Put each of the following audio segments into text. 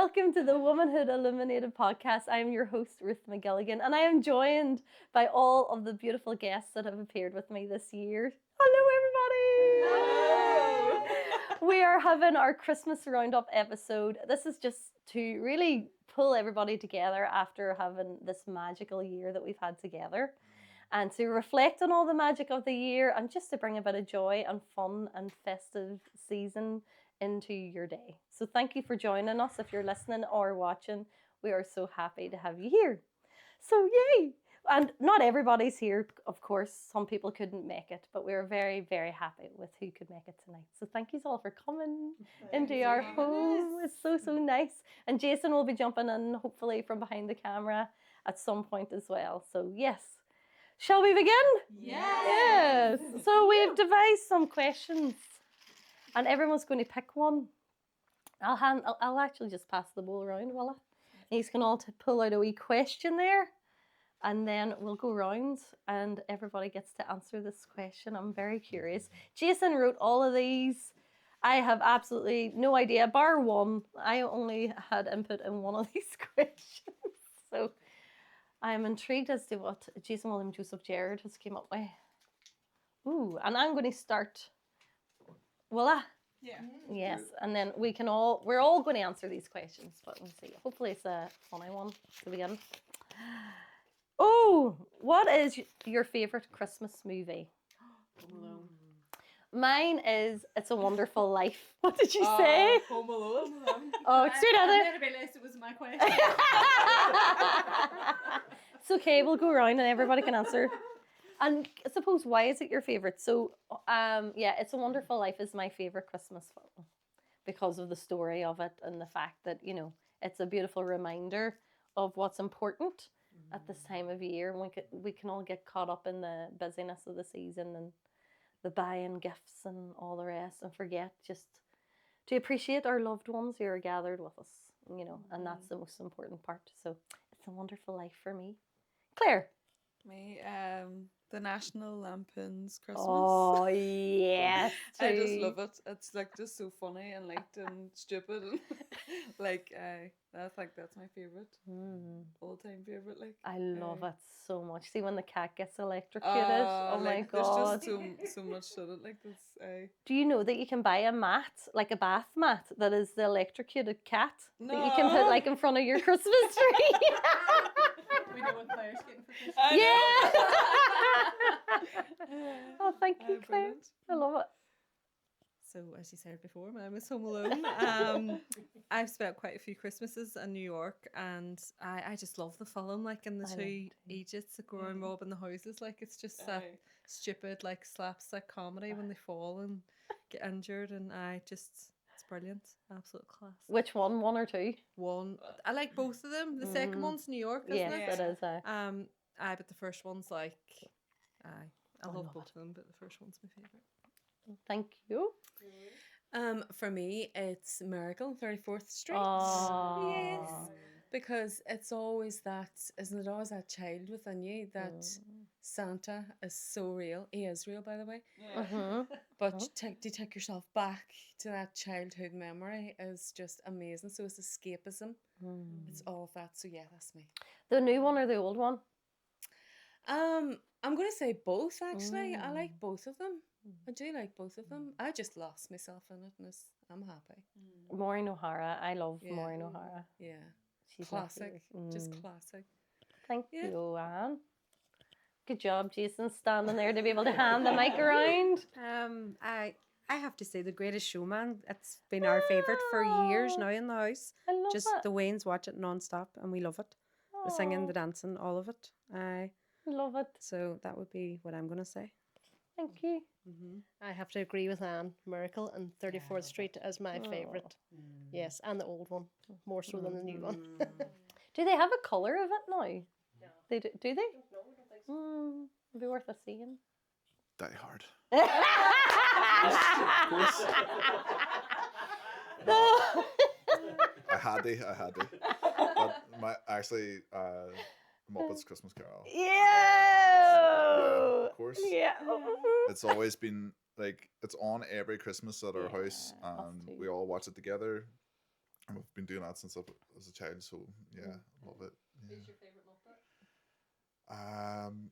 Welcome to the Wombynhood Illuminated Podcast. I am your host, Ruth McGilligan, and I am joined by all of the beautiful guests that have appeared with me this year. Hello, everybody! Hello. We are having our Christmas Roundup episode. This is just to really pull everybody together after having this magical year that we've had together, and to reflect on all the magic of the year, and just to bring a bit of joy and fun and festive season into your day. So thank you for joining us. If you're listening or watching, we are so happy to have you here. So yay! And not everybody's here, of course. Some people couldn't make it, but we're very, very happy with who could make it tonight. So thank you all for coming into our home. It's so, so nice. And Jason will be jumping in, hopefully, from behind the camera at some point as well. So yes. Shall we begin? Yes. So we've devised some questions, and everyone's going to pick one. I'll actually just pass the bowl around, will I? He's going to all pull out a wee question there, and then we'll go round, and everybody gets to answer this question. I'm very curious. Jason wrote all of these. I have absolutely no idea, bar one. I only had input in one of these questions, so I'm intrigued as to what Jason William Joseph Jared has came up with. Ooh, and I'm going to start. Will I? Yeah. Yes, and then we're all going to answer these questions, but we'll see. Hopefully it's a funny one to begin. Oh, what is your favourite Christmas movie? Home Alone. Mine is It's a Wonderful Life. What did you say? Home Alone. Oh, straight at I it. didn't realise it was my question. It's okay, we'll go around and everybody can answer. And I suppose, why is it your favourite? So, It's a Wonderful Life is my favourite Christmas film because of the story of it and the fact that, it's a beautiful reminder of what's important at this time of year. And we can all get caught up in the busyness of the season and the buying gifts and all the rest and forget just to appreciate our loved ones who are gathered with us, and that's the most important part. So it's a wonderful life for me. Claire? Me, the National Lampoon's Christmas. Oh, yes. I just love it. It's like just so funny and light and stupid. And that's my favourite. All-time favourite. I love it so much. See when the cat gets electrocuted? Oh my God. There's just so much to it. Like this. Do you know that you can buy a mat, like a bath mat, that is the electrocuted cat that you can put like in front of your Christmas tree? We know what Claire's getting for Christmas. Yeah. Oh, thank you, Claire. Brilliant. I love it. So, as you said before, my name is Home Alone. I've spent quite a few Christmases in New York, and I just love the film, like in the two Egypts that go around robbing the houses. Like, it's just that stupid, like, slapstick comedy when they fall and get injured, and it's brilliant. Absolute class. Which one or two? One. I like both of them. The second one's New York, isn't it? Yes, it is. But the first one's like, I love both of them, but the first one's my favourite. Thank you. For me, it's Miracle on 34th Street. Oh. Yes. Because it's always that, isn't it always that child within you that Santa is so real. He is real, by the way. But to take yourself back to that childhood memory is just amazing. So it's escapism. It's all of that. So yeah, that's me. The new one or the old one? I'm going to say both, actually. I like both of them. I do like both of them. I just lost myself in it, and I'm happy. Maureen O'Hara. I love Maureen O'Hara. Yeah. She's classic. Just classic. Thank you, Anne. Good job, Jason, standing there to be able to hand the mic around. I have to say The Greatest Showman. It's been our favourite for years now in the house. I love Just it. the Waynes watch it non-stop and we love it. The singing, the dancing, all of it. I love it. So that would be what I'm going to say. Thank you. I have to agree with Anne. Miracle and 34th Street is my favourite. Yes, and the old one, more so than the new one. Do they have a colour of it now? No. They do they? No, I don't think so. It'd be worth a seeing. Die Hard. I had to. But Muppets Christmas Carol. Yeah, of course. Yeah. It's always been like, it's on every Christmas at our house, and we all watch it together. And we've been doing that since I was a child, so yeah, love it. Yeah. Who's your favourite Muppet?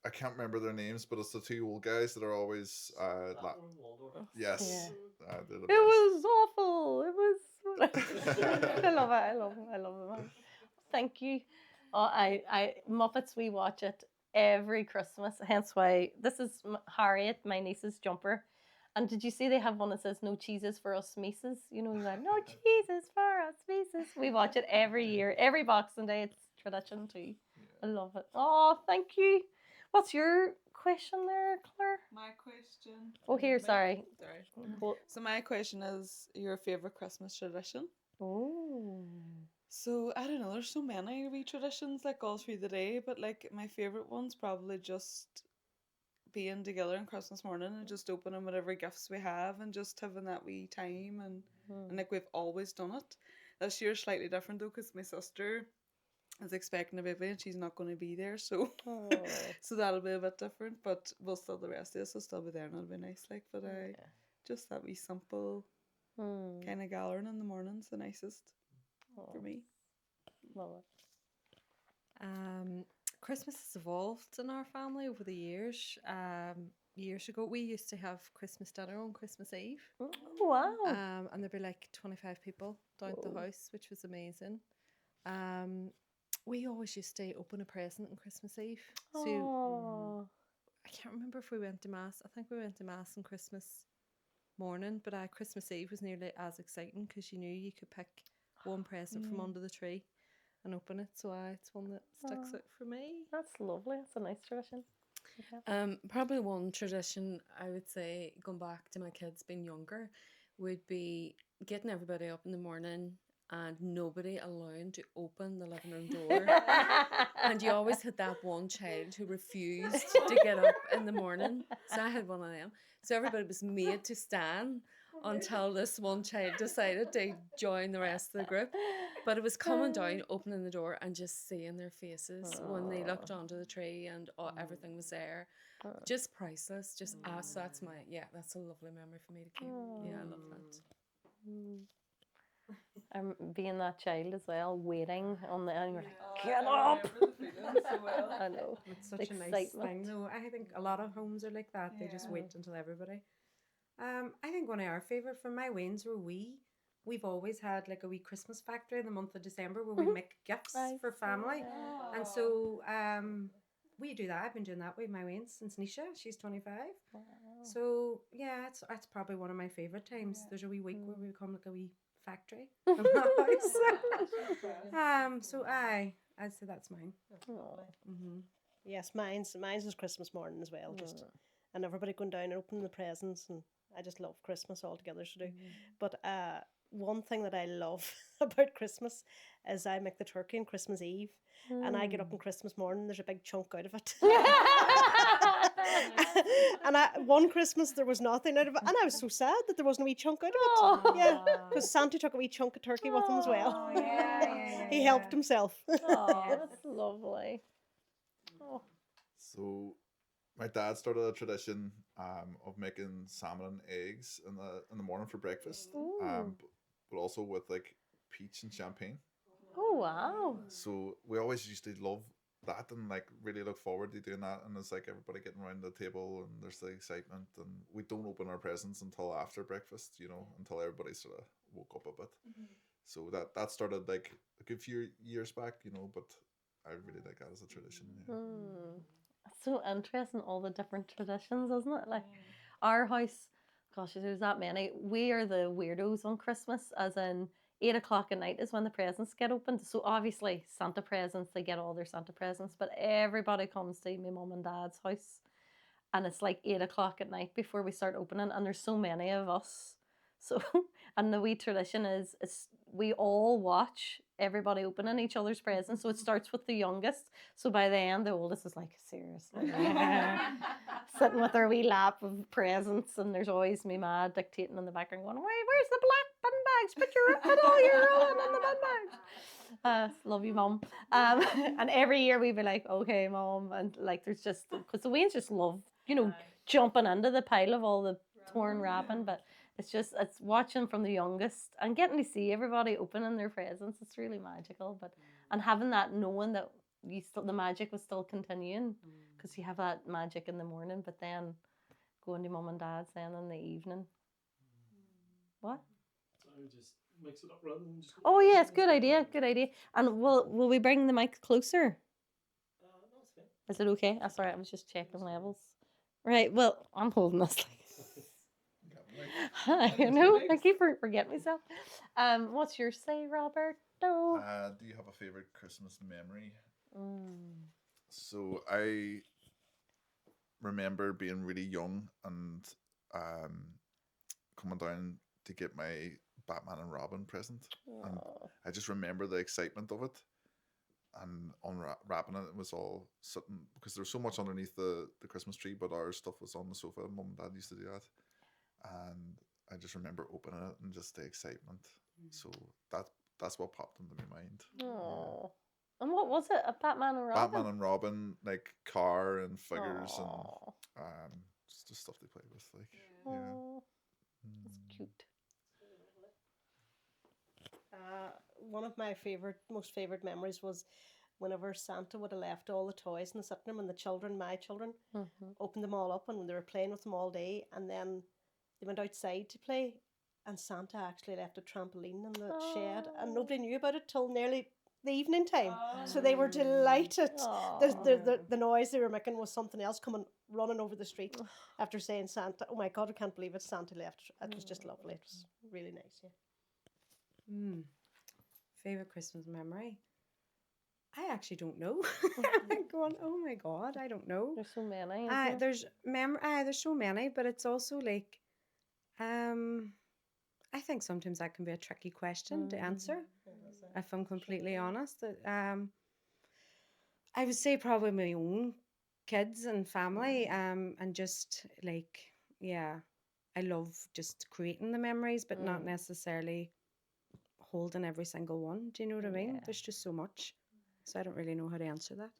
I can't remember their names, but it's the two old guys that are always yes, they're the It best. was awful. It was. I love it. I love it. I love it. Thank you. Oh, I Muppets. We watch it every Christmas. Hence why this is Harriet, my niece's jumper. And did you see they have one that says "No cheeses for us Mises"? You know, like "No cheeses for us Mises." We watch it every year, every Boxing Day. It's tradition too. I love it. Oh, thank you. What's your question there, Claire? My question. Oh, here, sorry. Sorry. Well, So my question is your favorite Christmas tradition. oh. So I don't know. There's so many wee traditions like all through the day, but like my favorite one's probably just being together on Christmas morning and just opening whatever gifts we have and just having that wee time and like we've always done it. This year's slightly different though because my sister is expecting a baby and she's not going to be there, so Oh. so that'll be a bit different. But we'll still the rest of us will still be there and it'll be nice. Like, but just that wee simple kind of gathering in the morning's the nicest for me. Love it. Christmas has evolved in our family over the years. Years ago, we used to have Christmas dinner on Christmas Eve. Oh, wow. And there'd be like 25 people down at the house, which was amazing. We always used to open a present on Christmas Eve. So Oh. I can't remember if we went to Mass. I think we went to Mass on Christmas morning, but Christmas Eve was nearly as exciting because you knew you could pick one present from under the tree and open it. So it's one that sticks out for me. That's lovely. That's a nice tradition. Okay. Probably one tradition I would say, going back to my kids being younger, would be getting everybody up in the morning and nobody allowed to open the living room door. And you always had that one child who refused to get up in the morning. So I had one of them. So everybody was made to stand until this one child decided to join the rest of the group. But it was coming down, opening the door and just seeing their faces when they looked onto the tree and everything was there. Just priceless. Just that's that's a lovely memory for me to keep. Yeah, I love that. I'm being that child as well, waiting on the and you're like, get up. I know. It's such a nice thing, though. I think a lot of homes are like that. They just wait until everybody. I think one of our favourite from my wains were we've always had like a wee Christmas factory in the month of December where we make gifts for family. And so we do that. I've been doing that with my wains since Nisha. She's 25. Wow. So yeah, that's probably one of my favourite times. There's a wee week where we become like a wee factory. So I'd say that's mine. Yes, mine's is Christmas morning as well. Just and everybody going down and opening the presents, and I just love Christmas altogether. So do. But one thing that I love about Christmas is I make the turkey on Christmas Eve, and I get up on Christmas morning. There's a big chunk out of it. And one Christmas there was nothing out of it, and I was so sad that there wasn't a wee chunk out of it. Yeah, because Santa took a wee chunk of turkey with him as well. He helped himself. Oh, that's lovely. Oh. So my dad started a tradition of making salmon and eggs in the morning for breakfast, but also with like peach and champagne. Oh, wow. So we always used to love that and like really look forward to doing that, and it's like everybody getting around the table and there's the excitement, and we don't open our presents until after breakfast, until everybody sort of woke up a bit. So that started like a good few years back, but I really like that as a tradition. It's so interesting, all the different traditions, isn't it? Like our house, gosh, there's that many. We are the weirdos on Christmas, as in 8 o'clock at night is when the presents get opened. So obviously Santa presents, they get all their Santa presents, but everybody comes to my mum and dad's house and it's like 8 o'clock at night before we start opening, and there's so many of us. So, and the wee tradition is we all watch everybody opening each other's presents. So it starts with the youngest. So by the end, the oldest is like, seriously, sitting with her wee lap of presents, and there's always me mad dictating in the background going, where's the black bin bags? Put all your own in the bin bags. Love you, Mum. And every year we'd be like, okay, Mum. And like, there's just, because the Waynes just love, jumping into the pile of all the torn wrapping. But it's watching from the youngest and getting to see everybody opening their presents. It's really magical. But and having that knowing that the magic was still continuing because you have that magic in the morning, but then going to mum and dad's then in the evening. What? So just mix it up rather than just. Oh yes, good idea, good idea. And will we bring the mic closer? No, it's fine. Is it okay? I'm sorry, I was just checking levels. Right, well, I'm holding this. You know, I keep forgetting myself. What's yours say, Roberto? Do you have a favorite Christmas memory? So I remember being really young and coming down to get my Batman and Robin present, and I just remember the excitement of it. And unwrapping it, it was all sitting because there was so much underneath the Christmas tree, but our stuff was on the sofa. Mum and Dad used to do that, and I just remember opening it and just the excitement. So that's what popped into my mind. Oh, and what was it? A Batman and Robin? Batman and Robin, like car and figures and just the stuff they played with, like Oh, that's cute. One of my most favorite memories was whenever Santa would have left all the toys in the sitting room and my children, opened them all up and they were playing with them all day, and then they went outside to play and Santa actually left a trampoline in the shed and nobody knew about it till nearly the evening time. So they were delighted. The noise they were making was something else coming running over the street after saying Santa. Oh my God, I can't believe it. Santa left. It was just lovely. It was really nice. Yeah. Favorite Christmas memory? I actually don't know. I'm going, oh my God, I don't know. There's so many. Isn't there? There's so many, but it's also like, I think sometimes that can be a tricky question to answer. If I'm completely honest, I would say probably my own kids and family, and just like, yeah, I love just creating the memories, but not necessarily holding every single one. Do you know what I mean? Yeah. There's just so much, so I don't really know how to answer that.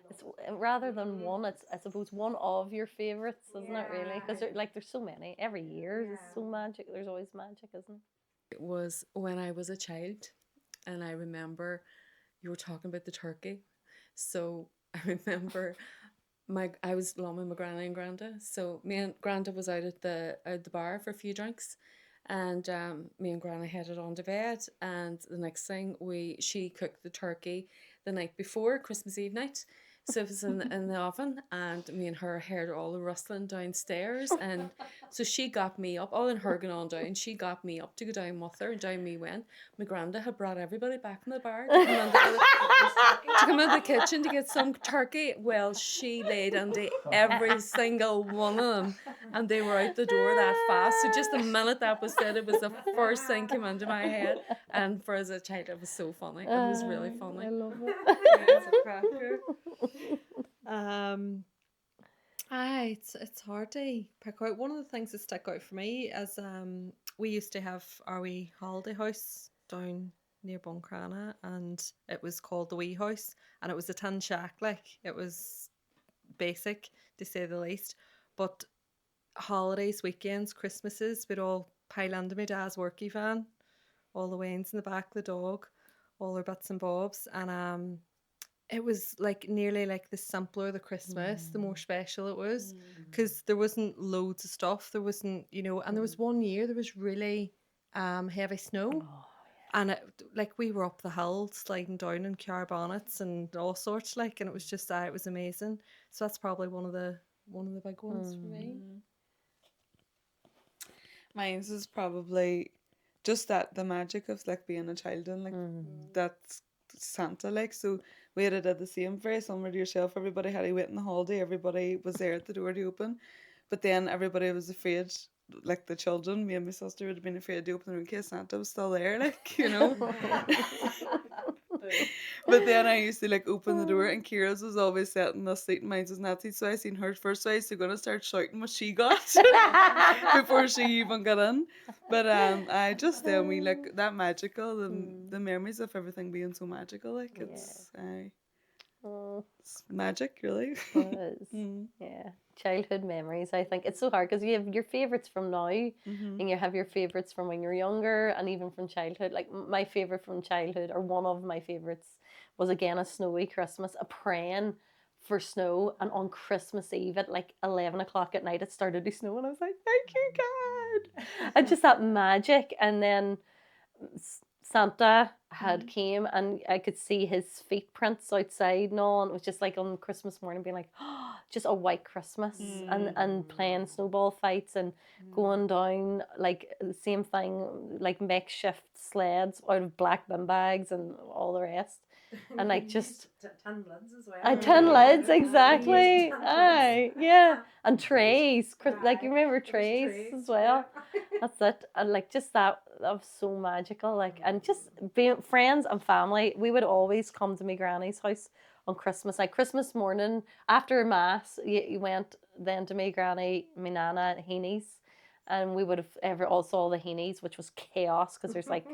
It's rather than one. It's I suppose one of your favorites, isn't it? Really, because there's so many every year. There's so magic. There's always magic, isn't it? It was when I was a child, and I remember you were talking about the turkey. So I remember I was along with my granny and granda. So me and granda was out at the bar for a few drinks, and me and granny headed on to bed. And the next thing she cooked the turkey the night before, Christmas Eve night. So it was in the oven, and me and her heard all the rustling downstairs, and so she got me up, all in her going on down, she got me up to go down with her, and down me went. My granda had brought everybody back from the bar to come into the kitchen to get some turkey. Well, she laid into every single one of them, and they were out the door that fast. So just the minute that was said, it was the first thing came into my head, and for as a child, it was so funny. It was really funny. I love it. It's a cracker. It's hard to pick out. One of the things that stuck out for me is we used to have our wee holiday house down near Buncrana, and it was called the Wee House, and it was a tin shack. Like, it was basic to say the least, but holidays, weekends, Christmases, we'd all pile into my dad's worky van, all the wains in the back, the dog, all their bits and bobs, and it was like nearly like the simpler the Christmas, the more special it was, because there wasn't loads of stuff. There wasn't, and there was one year there was really heavy snow, and like we were up the hill sliding down in car bonnets and all sorts, like, and it was just it was amazing. So that's probably one of the big ones for me. Mine's is probably just that the magic of like being a child and like that's Santa, like, so we had did the same, very similar to yourself. Everybody had to wait in the holiday, everybody was there at the door to open, but then everybody was afraid, like the children, me and my sister would have been afraid to open the door in case Santa was still there, like, But then I used to like open the door, and Kira's was always sitting in the seat and mine was not seat, so I seen her first, so I was gonna start shouting what she got before she even got in. But I just tell me like that magical, the memories of everything being so magical, like it's Oh, It's magic, really. it is. Mm. Yeah, childhood memories. I think it's so hard because you have your favorites from now, Mm-hmm. and you have your favorites from when you're younger, and even from childhood. Like my favorite from childhood, or one of my favorites, was again a snowy Christmas, a praying for snow, and on Christmas Eve at like 11 o'clock at night, it started to snow, and I was like, "Thank you, God!" And just that magic, and then Santa had came and I could see his feet prints outside and all, and it was just like on Christmas morning being like, oh, just a white Christmas, and playing snowball fights and going down like the same thing, like makeshift sleds out of black bin bags and all the rest. And like just tin lids as well. tin lids, exactly. Tin lids. Aye, yeah. And trays. Like you Aye, remember there was trays as well. That's it. And like just that was so magical. Like, and just being friends and family, we would always come to my granny's house on Christmas. Like Christmas morning after mass, you went then to my granny, my nana, Heaney's, and we would have also all the Heaney's, which was chaos because there's like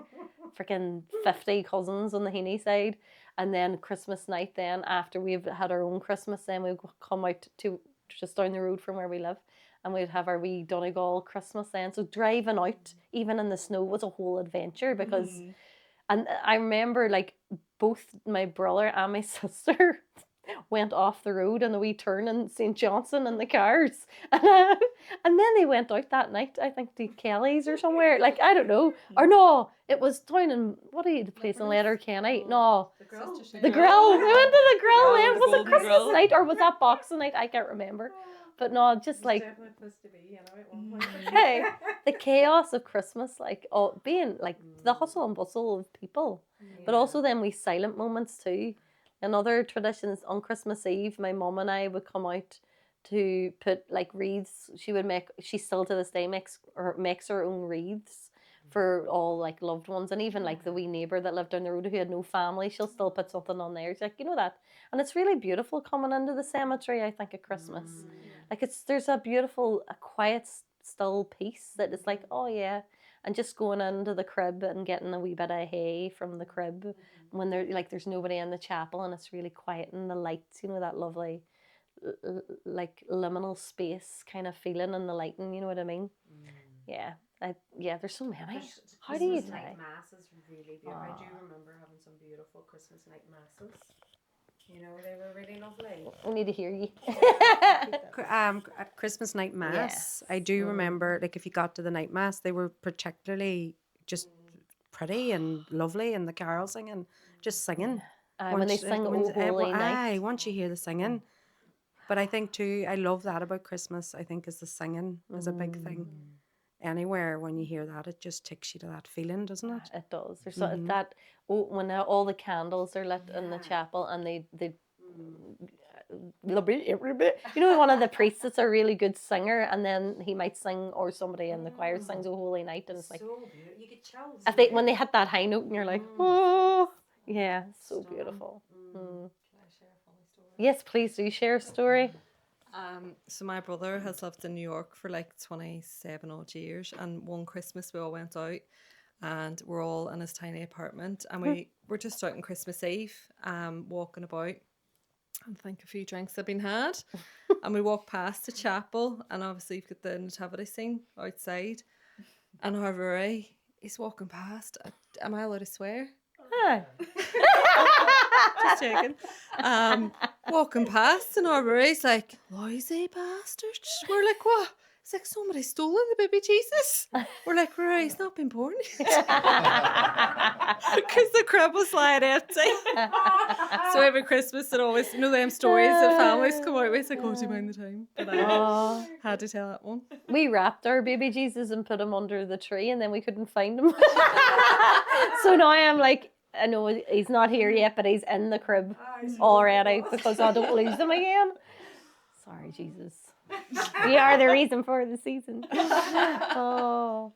freaking 50 cousins on the Heaney side. And then Christmas night, then after we've had our own Christmas, then we'd come out to just down the road from where we live, and we'd have our wee Donegal Christmas then. So driving out, even in the snow, was a whole adventure because, and I remember like both my brother and my sister went off the road in the wee turn in St. Johnson in the cars. And then they went out that night, I think to Kelly's or somewhere. Like, I don't know. Or no, it was down in, what are you, the place in Letterkenny? No, The grill. the grill. They went to the grill then. the Was it Golden Christmas Grill. night or was that Boxing night? I can't remember. But no, just like, Definitely a place to be, you know, at one point. hey, the chaos of Christmas, like all, being like the hustle and bustle of people, but also then we silent moments too. And other traditions on Christmas Eve, my mum and I would come out to put like wreaths. She still to this day makes her own wreaths for all like loved ones, and even like the wee neighbour that lived down the road who had no family, she'll still put something on there. She's like, you know that, and it's really beautiful coming into the cemetery. I think at Christmas, like there's a beautiful, a quiet, still peace that is like, oh yeah, and just going into the crib and getting a wee bit of hay from the crib when there's nobody in the chapel and it's really quiet and the lights, you know, that lovely like liminal space kind of feeling and the lighting, you know what I mean? Yeah. There's so many. How do you Christmas tell? night mass is really beautiful. I do remember having some beautiful Christmas night masses. You know, they were really lovely. We need to hear you. At Christmas night mass, I do remember, like, if you got to the night mass, they were particularly just pretty and lovely, and the carol singing, just singing. When they sing "O Holy Night." Once you hear the singing. But I think too, I love that about Christmas. I think is the singing is a big thing. Anywhere when you hear that, it just takes you to that feeling, doesn't it? It does. There's that when all the candles are lit in the chapel and they you know, one of the priests that's a really good singer, and then he might sing, or somebody in the choir sings "O Holy Night," and it's like, So beautiful. You get chills. when they hit that high note, and you're like, oh, yeah, so beautiful. Can I share a funny story? Yes, please do share a story. So my brother has lived in New York for like 27 odd years, and one Christmas we all went out and we're all in his tiny apartment, and we were just out on Christmas Eve, walking about. I think a few drinks had been had, and we walked past the chapel, and obviously you've got the nativity scene outside, and our Rory, he's walking past. Am I allowed to swear? Hi. Just checking. Walking past, and our Rory's like, "Lousy bastard." We're like, "What?" It's like somebody's stolen the baby Jesus. We're like, "Rory, he's not been born yet." Because the crib was lying empty. So every Christmas it always, you know, them stories that families come out with. It's like, "Oh, do you mind the time?" But I had to tell that one. We wrapped our baby Jesus and put him under the tree, and then we couldn't find him. So now I'm like, I know he's not here yet, but he's in the crib already because I don't lose him again. Sorry, Jesus. You are the reason for the season. Oh,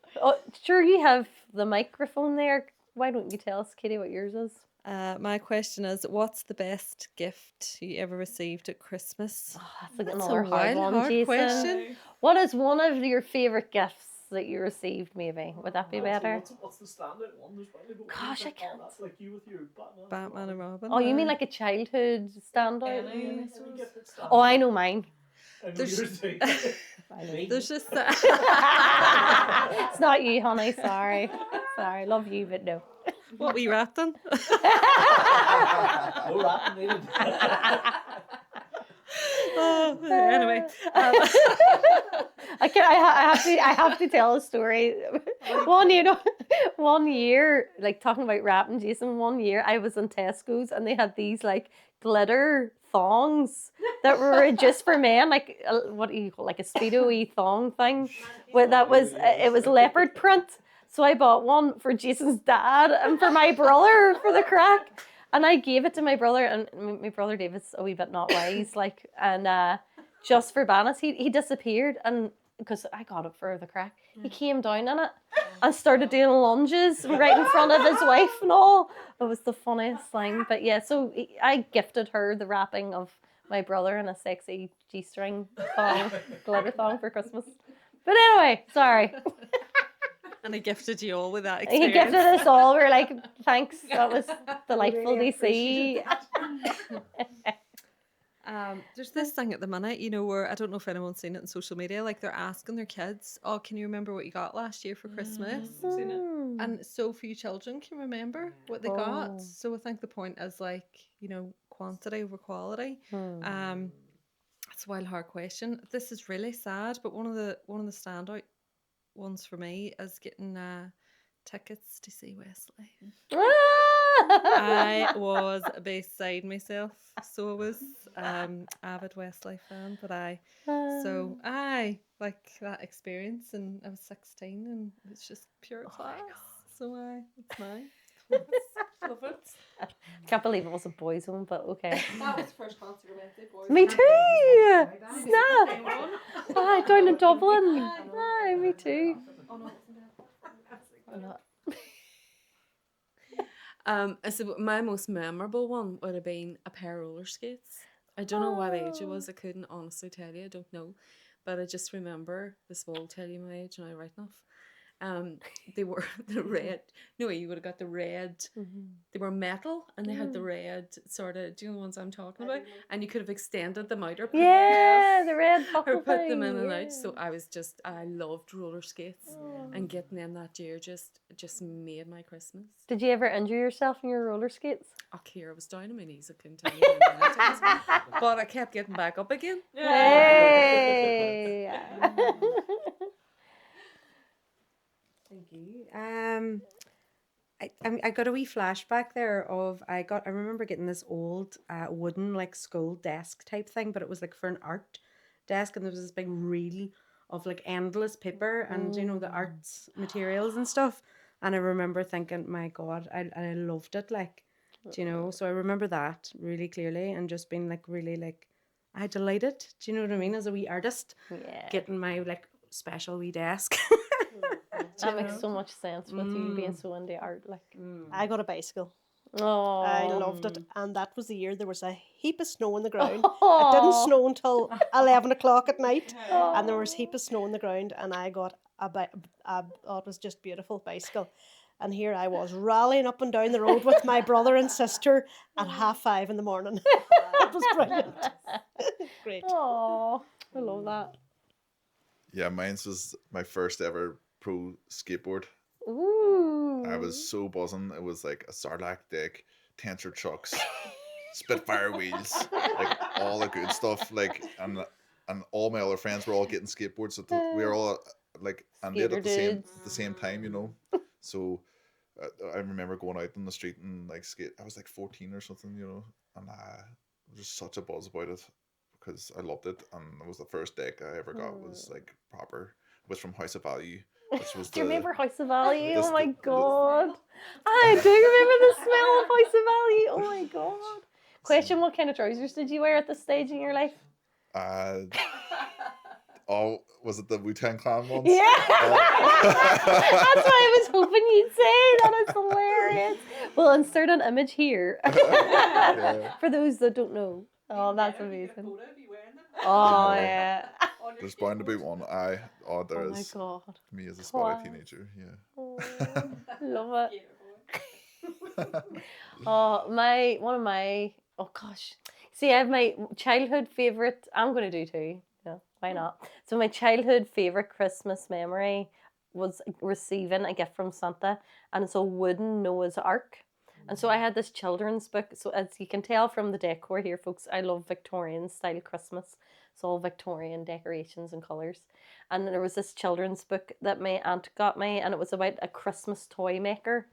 sure, you have the microphone there. Why don't you tell us, Katie, what yours is? My question is, what's the best gift you ever received at Christmas? Oh, that's like That's another a hard one, hard Jason. question. What is one of your favourite gifts that you received, maybe. Would that be Actually, better? What's the standout one? There's probably what Gosh, I oh, can't. that's like you with your Batman. Batman and Robin. Oh, you mean aye. like a childhood standout? Any gift that stands Oh, I out. know mine. I know There's- yours too. I know. There's just It's not you, honey. Sorry. Sorry. Love you, but no. what we wrapped in. No wrapping needed. Oh, anyway, I have to tell a story. One year, like talking about rapping, Jason. One year, I was in Tesco's and they had these like glitter thongs that were just for men, like what do you call, like a speedo-y thong thing. Well, that was it was leopard print. So I bought one for Jason's dad and for my brother for the crack. And I gave it to my brother, and my brother David's a wee bit not wise, like, and just for Bannis, he disappeared, and because I got it for the crack, he came down in it and started doing lunges right in front of his wife and all. It was the funniest thing. But yeah, so I gifted her the wrapping of my brother in a sexy G-string thong, glitter thong for Christmas. But anyway, sorry. and I gifted you all with that He experience. gifted us all. We were like, thanks. That was delightful to see. There's this thing at the minute, you know, where I don't know if anyone's seen it on social media, like they're asking their kids, oh, can you remember what you got last year for Christmas? Mm. And so few children can remember what they Oh. got. So I think the point is like, you know, quantity over quality. Hmm. It's a wild hard question. This is really sad, but one of the standout ones for me is getting tickets to see Wesley. I was beside myself, so I was avid Wesley fan, but I like that experience, and I was 16, and it's just pure class. So it's mine. Love it. Can't believe it was a boys' one, but okay. That was the first concert I went to. Boys. Me too. Snap. Aye, down in Dublin. Aye, me too. Oh no, Why not? So my most memorable one would have been a pair of roller skates. I don't know what age it was. I couldn't honestly tell you. I don't know, but I just remember this will tell you my age now, right enough. They were the red. No, you would have got the red. They were metal, and they had the red sort of. Do you know the ones I'm talking about? And you could have extended them out or put Yeah, the red buckle or put them thing, in and yeah. out. So I loved roller skates, and getting them that year just made my Christmas. Did you ever injure yourself in your roller skates? Up here, I was down on my knees. I couldn't tell you how many times, but I kept getting back up again. Hey. Thank you. I got a wee flashback there of I remember getting this old wooden like school desk type thing, but it was like for an art desk, and there was this big reel of like endless paper and you know the arts materials and stuff. And I remember thinking, my God, I loved it, like, do you know? So I remember that really clearly, and just being like really like I delighted. Do you know what I mean? As a wee artist, Yeah. getting my like special wee desk. That makes so much sense with you being so into art. Like, I got a bicycle. oh, I loved it. And that was the year there was a heap of snow on the ground. It didn't snow until 11 o'clock at night. And there was a heap of snow on the ground. And I got it was just beautiful bicycle. And here I was rallying up and down the road with my brother and sister at 5:30 in the morning. It was brilliant. Great. Oh, I love that. Yeah, mine was my first ever pro skateboard. Ooh. I was so buzzing. It was like a Sarlacc deck, tensor trucks, Spitfire wheels, like all the good stuff. Like and all my other friends were all getting skateboards. So we were all like and did Skater at dudes. the same time, you know. So I remember going out on the street and like skate. I was like 14 or something, you know, and there was such a buzz about it because I loved it, and it was the first deck I ever got was like proper. It was from House of Value. Which was Do you remember House of Value? this- Oh my the- God. I do remember the smell of House of Value. Oh my God. Question, what kind of trousers did you wear at this stage in your life? Oh, was it the Wu-Tang Clan ones? Yeah. That's what I was hoping you'd say. That is hilarious. We'll insert an image here. Yeah. For those that don't know. Oh, that's amazing. Photo of you wearing them. Oh, yeah. On There's bound to be one. There Oh my is. god. Me as a spotty Toys. teenager, yeah. Oh, love it. Oh, oh gosh. See, I have my childhood favorite. I'm going to do two. Yeah, why not? So my childhood favorite Christmas memory was receiving a gift from Santa, and it's a wooden Noah's Ark. And so I had this children's book. So as you can tell from the decor here, folks, I love Victorian style Christmas. It's all Victorian decorations and colours. And there was this children's book that my aunt got me, and it was about a Christmas toy maker.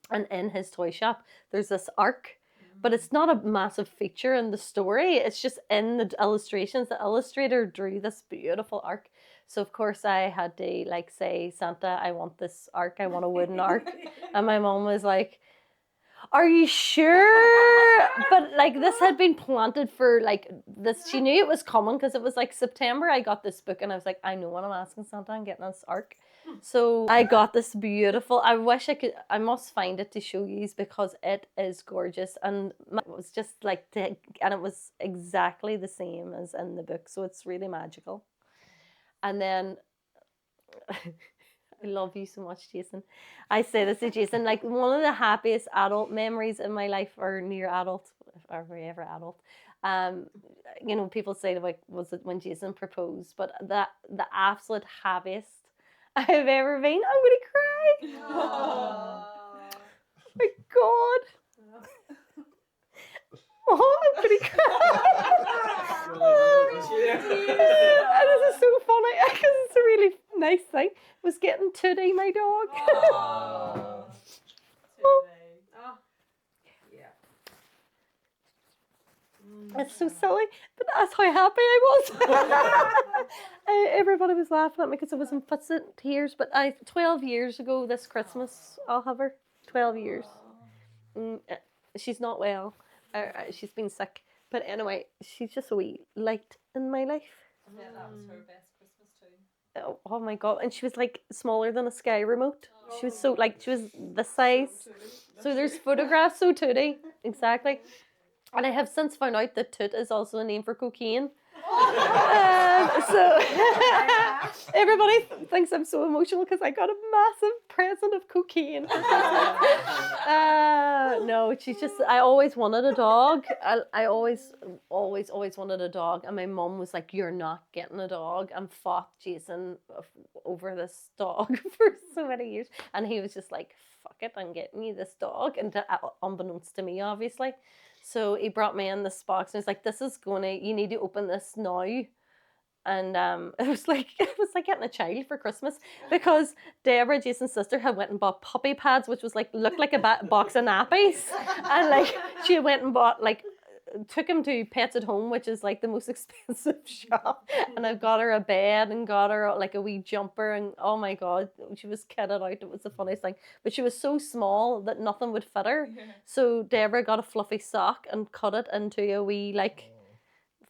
And in his toy shop, there's this ark, but it's not a massive feature in the story. It's just in the illustrations. The illustrator drew this beautiful ark. So of course I had to like say, Santa, I want this ark. I want a wooden ark. And my mom was like, are you sure? But like this had been planted for like this. She knew it was coming because it was like September. I got this book and I was like, I know what I'm asking Santa. I'm getting this ark. So I got this beautiful. I wish I could. I must find it to show you because it is gorgeous, and it was just like, and it was exactly the same as in the book. So it's really magical. And then I love you so much, Jason. I say this to Jason, like one of the happiest adult memories in my life, or near adult, or ever adult. You know, people say like, was it when Jason proposed? But the absolute happiest I've ever been. I'm gonna cry. Oh my God. Oh, I'm gonna cry. And this is so funny because it's a really nice thing. Was getting Tootie, my dog. Oh. It's so silly, but that's how happy I was. Everybody was laughing at me because I was in fits of tears. But 12 years ago this Christmas, I'll have her. 12 years. She's not well. She's been sick. But anyway, she's just a wee light in my life. Yeah, that was her best Christmas too. Oh my God. And she was like smaller than a Sky remote. She was so like, she was this size. So there's photographs, so Tootie. Exactly. And I have since found out that toot is also a name for cocaine. So everybody thinks I'm so emotional because I got a massive present of cocaine. No, she's just, I always wanted a dog. I always wanted a dog. And my mum was like, you're not getting a dog, and fought Jason over this dog for so many years. And he was just like, fuck it, I'm getting you this dog. And unbeknownst to me, obviously. So he brought me in this box and he's like, you need to open this now. And it was like getting a child for Christmas, because Deborah, Jason's sister, had went and bought puppy pads, which was like, looked like a box of nappies. And like she went and bought took him to Pets at Home, which is like the most expensive shop, and I got her a bed and got her like a wee jumper, and oh my God, she was kitted out. It was the funniest thing, but she was so small that nothing would fit her. So Deborah got a fluffy sock and cut it into a wee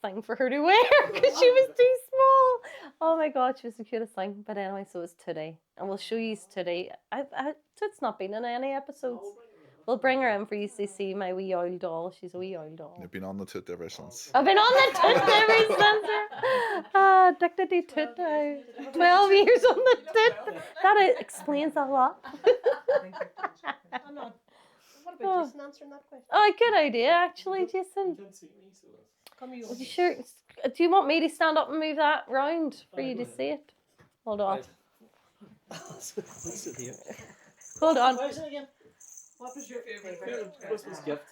thing for her to wear because she was too small. Oh my God, she was the cutest thing. But anyway, so it's today, and we'll show you today. Toot's not been in any episodes. We'll bring her in for you to see my wee oil doll. She's a wee oil doll. You've been on the toot ever since. I've been on the toot ever since. Addicted to toot now. 12 years on the toot. That explains a lot. What about Jason answering that question? Oh, good idea, actually, Jason. Come you Are you sure? Do you want me to stand up and move that round for you to see it? Hold on. Hold on. What was your favourite Christmas gift?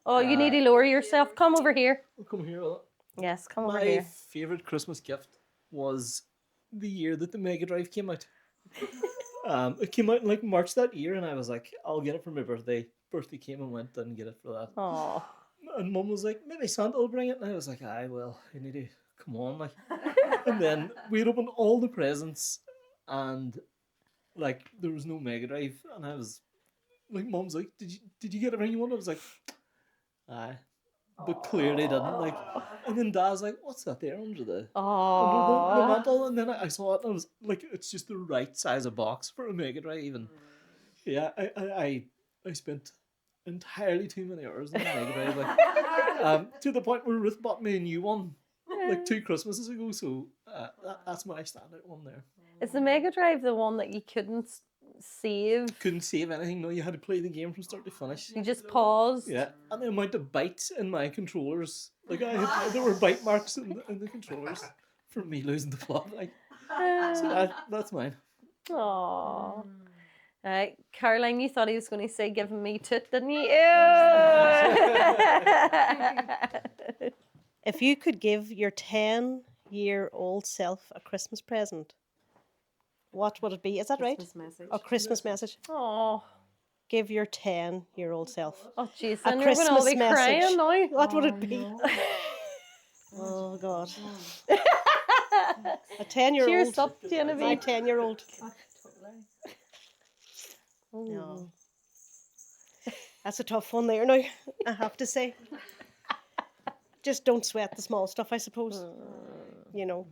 Oh, you need to lower yourself. Come over here. I'll come here with it. Yes, come over My here. favourite Christmas gift was the year that the Mega Drive came out. It came out in like March that year, and I was like, I'll get it for my birthday. Birthday came and went, didn't get it for that. Oh. And Mum was like, maybe Santa will bring it. And I was like, aye, well, you need to come on. Like. And then we'd opened all the presents, and like there was no Mega Drive, and I was like, Mum's like, did you get everything you wanted? I was like, aye, but clearly didn't. Like, and then Dad's like, what's that there under the mantle? And then I saw it, and I was like, it's just the right size of box for a Mega Drive. And yeah, I spent entirely too many hours on the Mega Drive, like, to the point where Ruth bought me a new one. like 2 Christmases ago. So that's my standout one there. Is the Mega Drive the one that you couldn't save? Couldn't save anything. No, you had to play the game from start to finish. You just paused. Yeah, and the amount of bites in my controllers, like there were bite marks in the controllers from me losing the plot. Like, so that's mine. Aww. Caroline, you thought he was going to say "giving me toot," didn't you? Ew. If you could give your 10-year-old self a Christmas present, what would it be? Is that right? Christmas message. A Christmas message. Oh, Give your 10-year-old self. oh, Jason, A you're going to all Christmas be message. crying now. What would it be? Oh God. A 10-year-old. Cheers up, My Genevieve. 10-year-old. No. That's a tough one there now, I have to say. Just don't sweat the small stuff, I suppose. You know.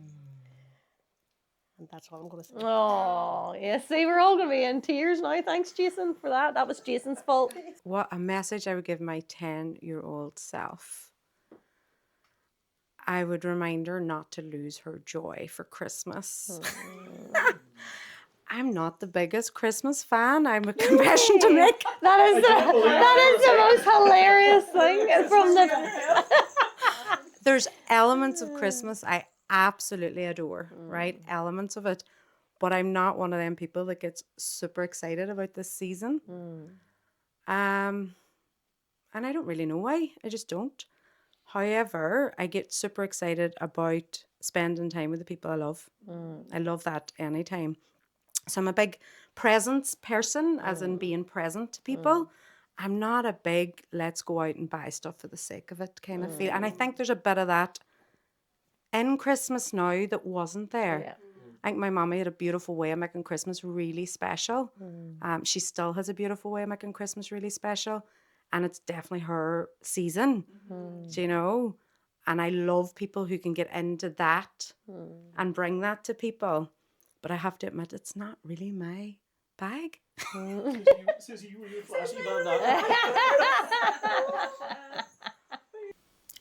And that's all I'm going to say. Oh, yeah. See, we're all going to be in tears now. Thanks, Jason, for that. That was Jason's fault. What a message I would give my 10-year-old self. I would remind her not to lose her joy for Christmas. I'm not the biggest Christmas fan. I'm a confession to make. That is the most hilarious thing from the. There's elements of Christmas I absolutely adore, right? Elements of it. But I'm not one of them people that gets super excited about this season. And I don't really know why. I just don't. However, I get super excited about spending time with the people I love. I love that anytime. So I'm a big presents person, as in being present to people. I'm not a big let's go out and buy stuff for the sake of it kind of feel. And I think there's a bit of that in Christmas now that wasn't there. Yeah. I think my mummy had a beautiful way of making Christmas really special. She still has a beautiful way of making Christmas really special. And it's definitely her season, do you know? And I love people who can get into that and bring that to people. But I have to admit, it's not really my bag. Susie, you were your flashy man.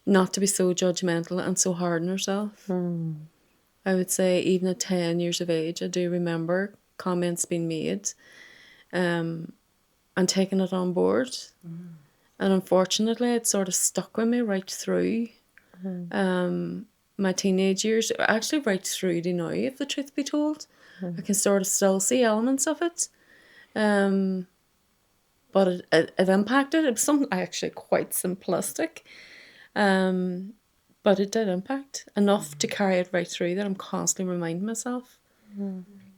Not to be so judgmental and so hard on herself. I would say even at 10 years of age, I do remember comments being made and taking it on board. And unfortunately, it sort of stuck with me right through my teenage years, actually right through to now, if the truth be told. I can sort of still see elements of it. But it impacted. It was something actually quite simplistic. But it did impact enough to carry it right through that I'm constantly reminding myself.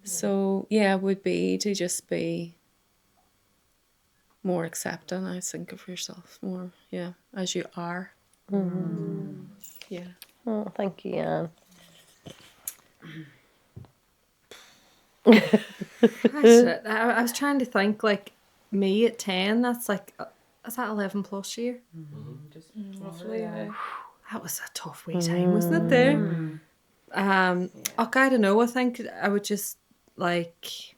So, yeah, it would be to just be more accepting, I think, of yourself more, yeah, as you are. Yeah. Oh, thank you, Anne. I was trying to think, like, me at 10, that's like, is that 11 plus year? Roughly, yeah. That was a tough wee time, wasn't it there? Okay, I don't know, I think I would just, like,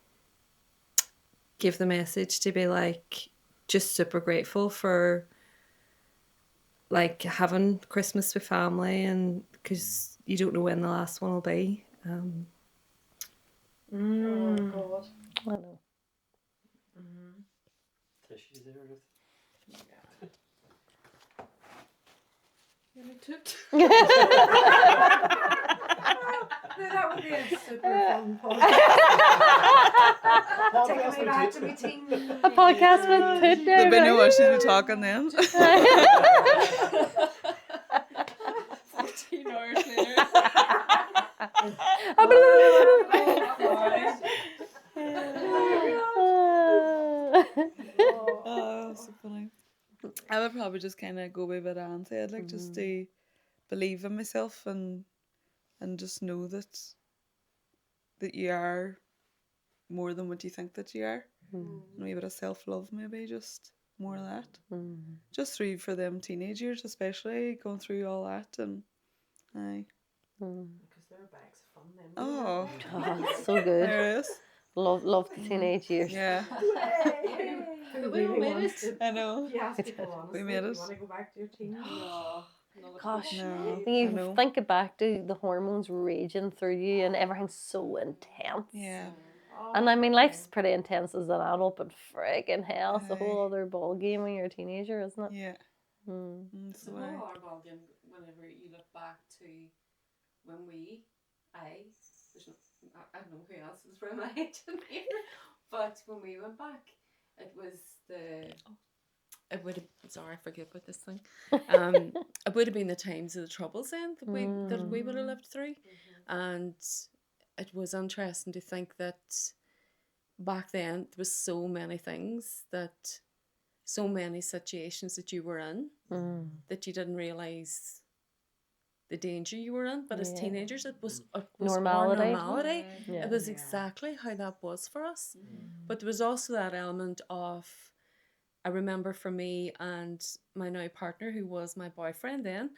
give the message to be, like, just super grateful for, like, having Christmas with family, and because you don't know when the last one will be. Oh, God. I know. Tissues there, Ruth. That would be a super fun podcast. Taking me back to my teen. A podcast with Toot there. There'd be no right? issues with talking then. 14 hours later. Oh, so funny. I would probably just kind of go with what Anne said, like just to believe in myself and just know that you are more than what you think that you are. Maybe a bit of self-love, maybe just more of that. Just through for them teenage years, especially going through all that, and aye. Because there are bags of fun then. Oh, Oh, it's so good. there it is. Love the teenage years. Yeah, We made it. I know. You ask people honestly, We made do it. you want to go back to your teen? Gosh, No, when I you know. think it back to the hormones raging through you and everything's so intense. Yeah. And I mean, life's pretty intense as an adult, but friggin' hell, it's a whole Aye. other ball game when you're a teenager, isn't it? Yeah. Mm. It's a whole other ballgame whenever you look back to when I don't know who else was from my age in here, but when we went back, it would have, sorry, I forget about this thing. It would have been the times of the troubles then that we would have lived through, and it was interesting to think that back then there was so many things so many situations that you were in that you didn't realise the danger you were in. But as teenagers, it was Normality. Our normality. Yeah. It was exactly how that was for us. But there was also that element of, I remember for me and my now partner, who was my boyfriend then,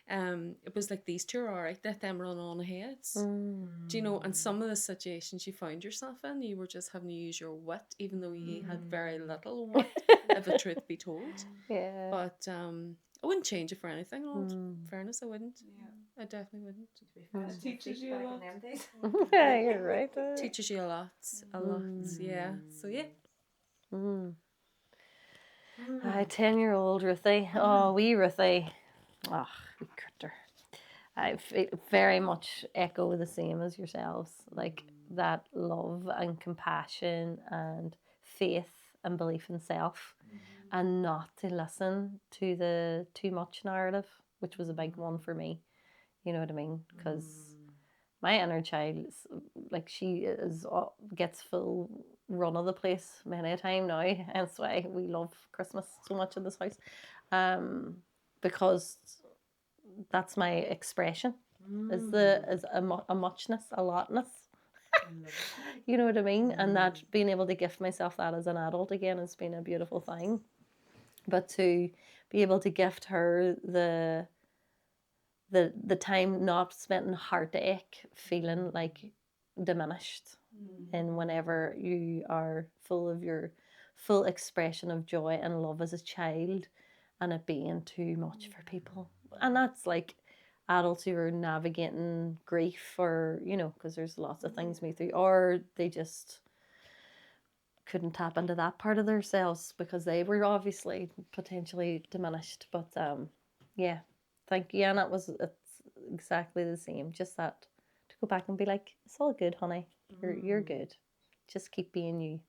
it was like these two are alright, let them run on ahead. Do you know, and some of the situations you found yourself in, you were just having to use your wit, even though you had very little wit, if the truth be told. Yeah. But I wouldn't change it for anything, in all fairness, I wouldn't. I definitely wouldn't. It teaches you a lot. Yeah, you're right. Teaches you a lot, yeah. So yeah. Aye, 10-year-old Ruthie. Oh, wee Ruthie. Oh, wee critter. I very much echo the same as yourselves. Like that love and compassion and faith and belief in self, and not to listen to the too much narrative, which was a big one for me. You know what I mean? Because my inner child, like, she gets full run of the place many a time now. Hence why we love Christmas so much in this house, because that's my expression. Is a muchness, a lotness. You know what I mean? And that being able to gift myself that as an adult again has been a beautiful thing. But to be able to gift her the time not spent in heartache, feeling like diminished, and whenever you are full of your full expression of joy and love as a child, and it being too much for people. And that's like adults who are navigating grief, or, you know, because there's lots of things me through, or they just couldn't tap into that part of themselves because they were obviously potentially diminished. But yeah, thank you. And it's exactly the same. Just that, to go back and be like, it's all good, honey. You're good. Just keep being you.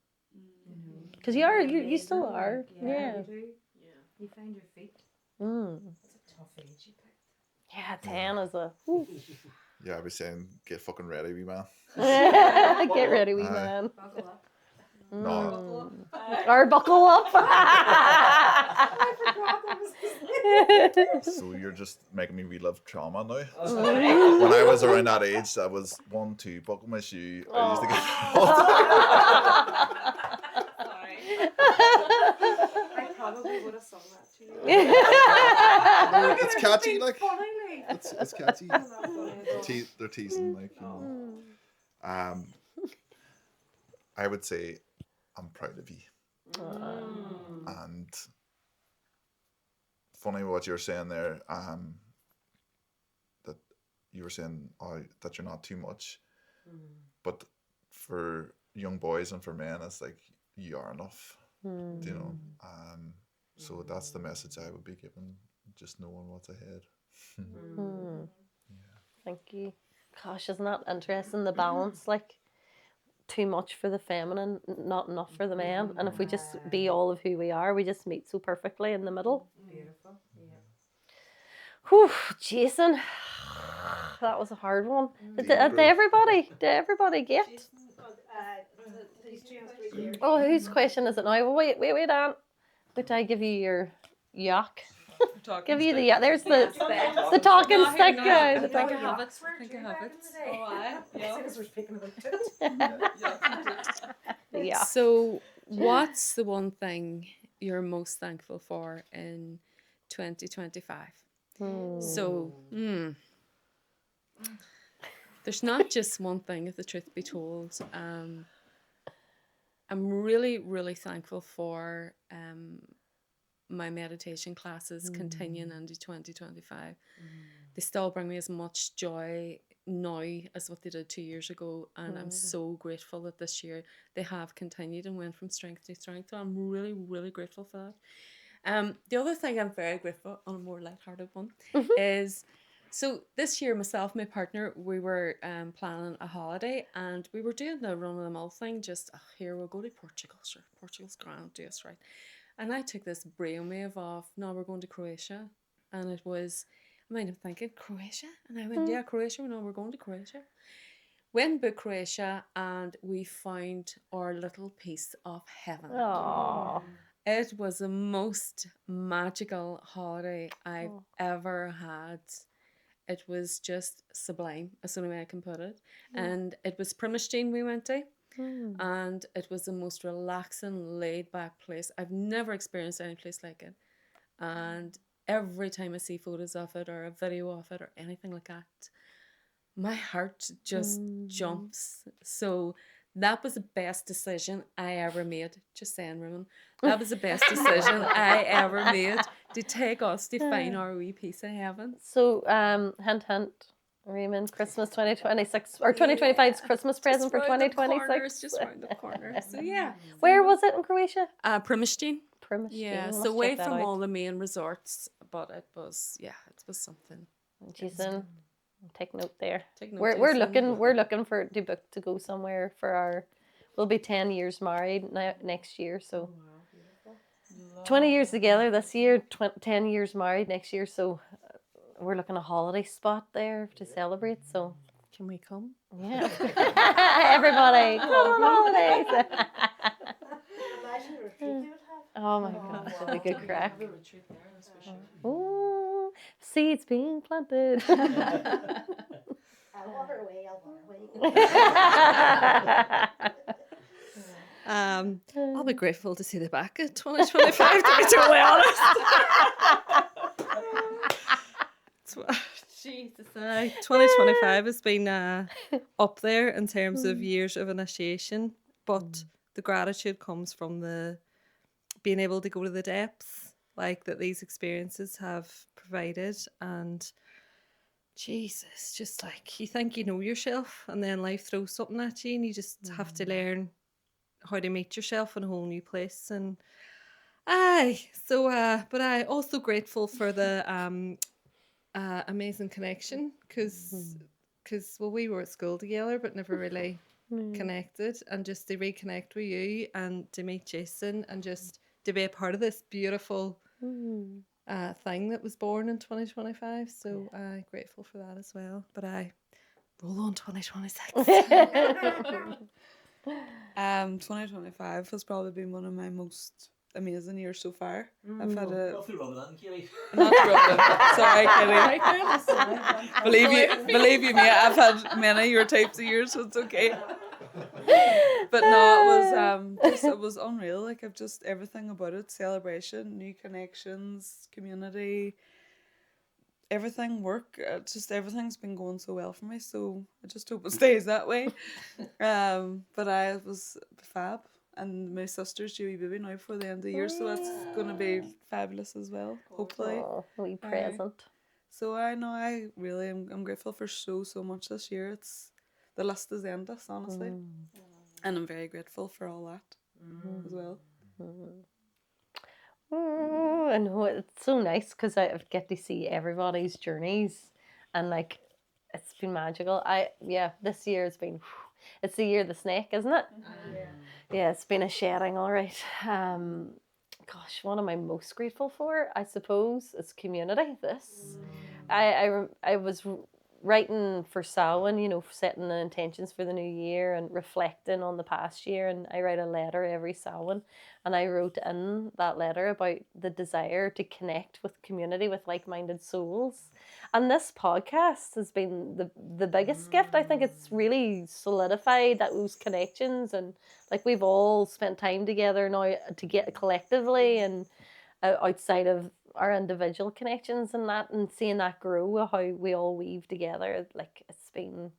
Because you still are. Yeah. You do. You find your feet. It's a tough age you picked. Yeah, 10 is a... Yeah, I was saying, get fucking ready, wee man. Get ready, wee man. Buckle up. No. Or buckle up. So you're just making me relive trauma now. When I was around that age, I was 1, 2, buckle my shoe. I used to get I probably would have sung that to you. It's catchy, like. Funny, It's catchy. They're teasing, like, you know. I would say I'm proud of you. And funny what you're saying there, that you were saying that you're not too much, but for young boys and for men, it's like, you are enough, you know. So that's the message I would be giving, just knowing what's ahead. Yeah. Thank you. Gosh, isn't that interesting, the balance? Like, too much for the feminine, not enough for the man. And if we just be all of who we are, we just meet so perfectly in the middle. Beautiful. Yeah. Whew, Jason, that was a hard one. Did everybody get? Oh, whose question is it now? Well, wait, Anne. Did I give you your yuck? Give you the yuck. There's the talking stick guy. I think I have it. Oh, Yeah. So, what's the one thing you're most thankful for in 2025? So, there's not just one thing, if the truth be told. I'm really, really thankful for my meditation classes continuing into 2025. They still bring me as much joy now as what they did 2 years ago, and I'm so grateful that this year they have continued and went from strength to strength. So I'm really, really grateful for that. The other thing I'm very grateful, on a more lighthearted one, is so this year myself and my partner, we were planning a holiday, and we were doing the run-of-the-mill thing, just here we'll go to Portugal, sure, Portugal's grand, do us right. And I took this brainwave of, no, we're going to Croatia, and it was, I might have thinking, Croatia? And I went, yeah, Croatia, no, we're going to Croatia. Went to Croatia, and we found our little piece of heaven. Aww. It was the most magical holiday I've ever had. It was just sublime, that's the only way I can put it. And it was Primishteen we went to. And it was the most relaxing, laid-back place. I've never experienced any place like it. And every time I see photos of it or a video of it or anything like that, my heart just jumps. So that was the best decision I ever made. Just saying, Roman. That was the best decision I ever made, to take us to find our wee piece of heaven. So, hint, hint, Raymond, Christmas 2026 or 2025's Christmas present for 2026. Just round the corner. So yeah. Where was it in Croatia? Primishteen. Primishteen. Yeah, Must so away check that from out. all the main resorts, but it was something. Jason, take note there. Take note, We're Jason. looking for to book to go somewhere for our. We'll be 10 years married next year, so 20 years together this year, 10 years married next year. So we're looking at a holiday spot there to celebrate. So Can we come? yeah, everybody come on holidays. Imagine the retreat you would have. Oh my gosh, that'd be good crack. Ooh, seeds being planted. I'll water away, I'll be grateful to see the back of 2025, to be totally honest. Jesus, 2025 has been up there in terms of years of initiation, but the gratitude comes from the being able to go to the depths like that these experiences have provided. And Jesus, just like you think you know yourself, and then life throws something at you, and you just have to learn how to meet yourself in a whole new place. And but I also grateful for the amazing connection, because well, we were at school together but never really connected, and just to reconnect with you and to meet Jason and just to be a part of this beautiful thing that was born in 2025. So I'm grateful for that as well. But I roll on 2026. 2025 has probably been one of my most amazing years so far. I've had a Not through Ramadan, Kitty. not Ramadan. Sorry, Kitty. Believe you me, I've had many your types of years, so it's okay. But no, it was unreal. Like, I've just everything about it: celebration, new connections, community, everything, work. Just everything's been going so well for me. So I just hope it stays that way. But I was fab. And my sister's due a baby now for the end of the year, so that's going to be fabulous as well, hopefully. Oh, wee present. So I'm grateful for so much this year. The list is endless, honestly. And I'm very grateful for all that as well. I know, it's so nice because I get to see everybody's journeys, and like it's been magical. This year has been, it's the year of the snake, isn't it? Yeah, it's been a shedding, all right. Gosh, what am I most grateful for? I suppose it's community. I was writing for Samhain, setting the intentions for the new year and reflecting on the past year, and I write a letter every Samhain, and I wrote in that letter about the desire to connect with community, with like-minded souls. And this podcast has been the biggest gift. I think it's really solidified those connections, and like we've all spent time together now to get collectively and outside of our individual connections and that, and seeing that grow, how we all weave together. Like it's been,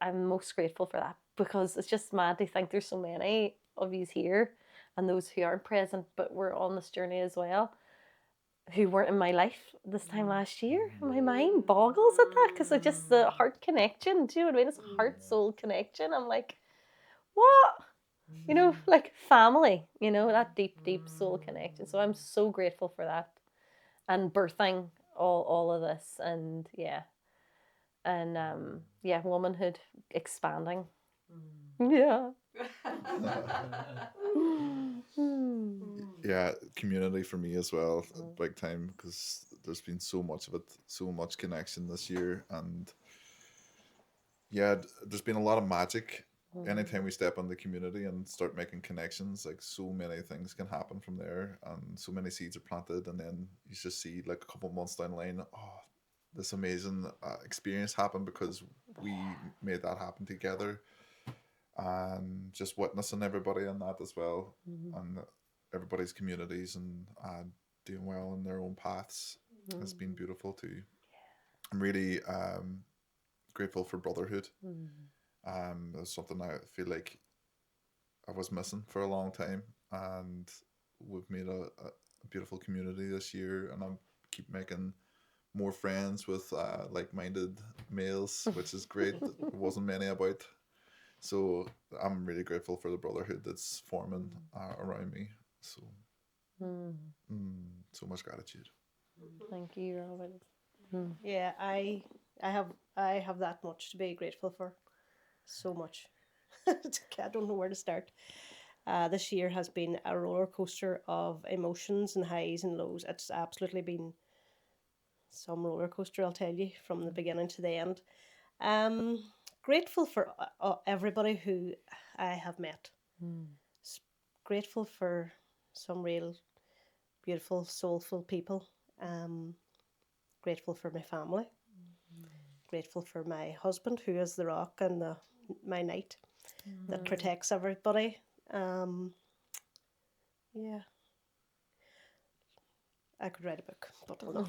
I'm most grateful for that, because it's just mad to think there's so many of you here, and those who aren't present but were on this journey as well, who weren't in my life this time last year. My mind boggles at that because it's just the heart connection. Do you know what I mean? It's a heart soul connection. I'm like, what? You know, like family, you know, that deep, deep soul connection. So I'm so grateful for that and birthing all of this. And yeah, womanhood expanding. Yeah. Yeah, community for me as well, big time, because there's been so much of it, so much connection this year, and yeah, there's been a lot of magic. Anytime we step in the community and start making connections, like so many things can happen from there, and so many seeds are planted, and then you just see like a couple of months down the line, oh, this amazing experience happened because we made that happen together, and just witnessing everybody in that as well, and everybody's communities and doing well in their own paths has been beautiful too. I'm really grateful for brotherhood. That's something I feel like I was missing for a long time, and we've made a beautiful community this year, and I keep making more friends with like-minded males, which is great. There wasn't many about, so I'm really grateful for the brotherhood that's forming around me. So so much gratitude. Thank you, Robin. Yeah, I have that much to be grateful for. So much. I don't know where to start. This year has been a roller coaster of emotions and highs and lows. It's absolutely been some roller coaster, I'll tell you, from the beginning to the end. Grateful for everybody who I have met. Grateful for some real beautiful, soulful people. Grateful for my family. Grateful for my husband, who is the rock and my knight that protects everybody. Yeah. I could write a book, but I'll not.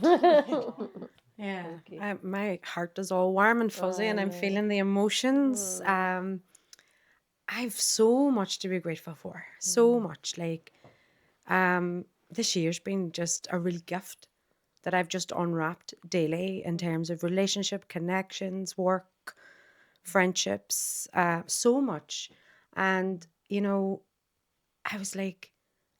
Yeah, my heart is all warm and fuzzy, and I'm feeling the emotions. I've so much to be grateful for. So much. Like, this year's been just a real gift that I've just unwrapped daily in terms of relationship, connections, work, friendships, so much. And, you know, I was like,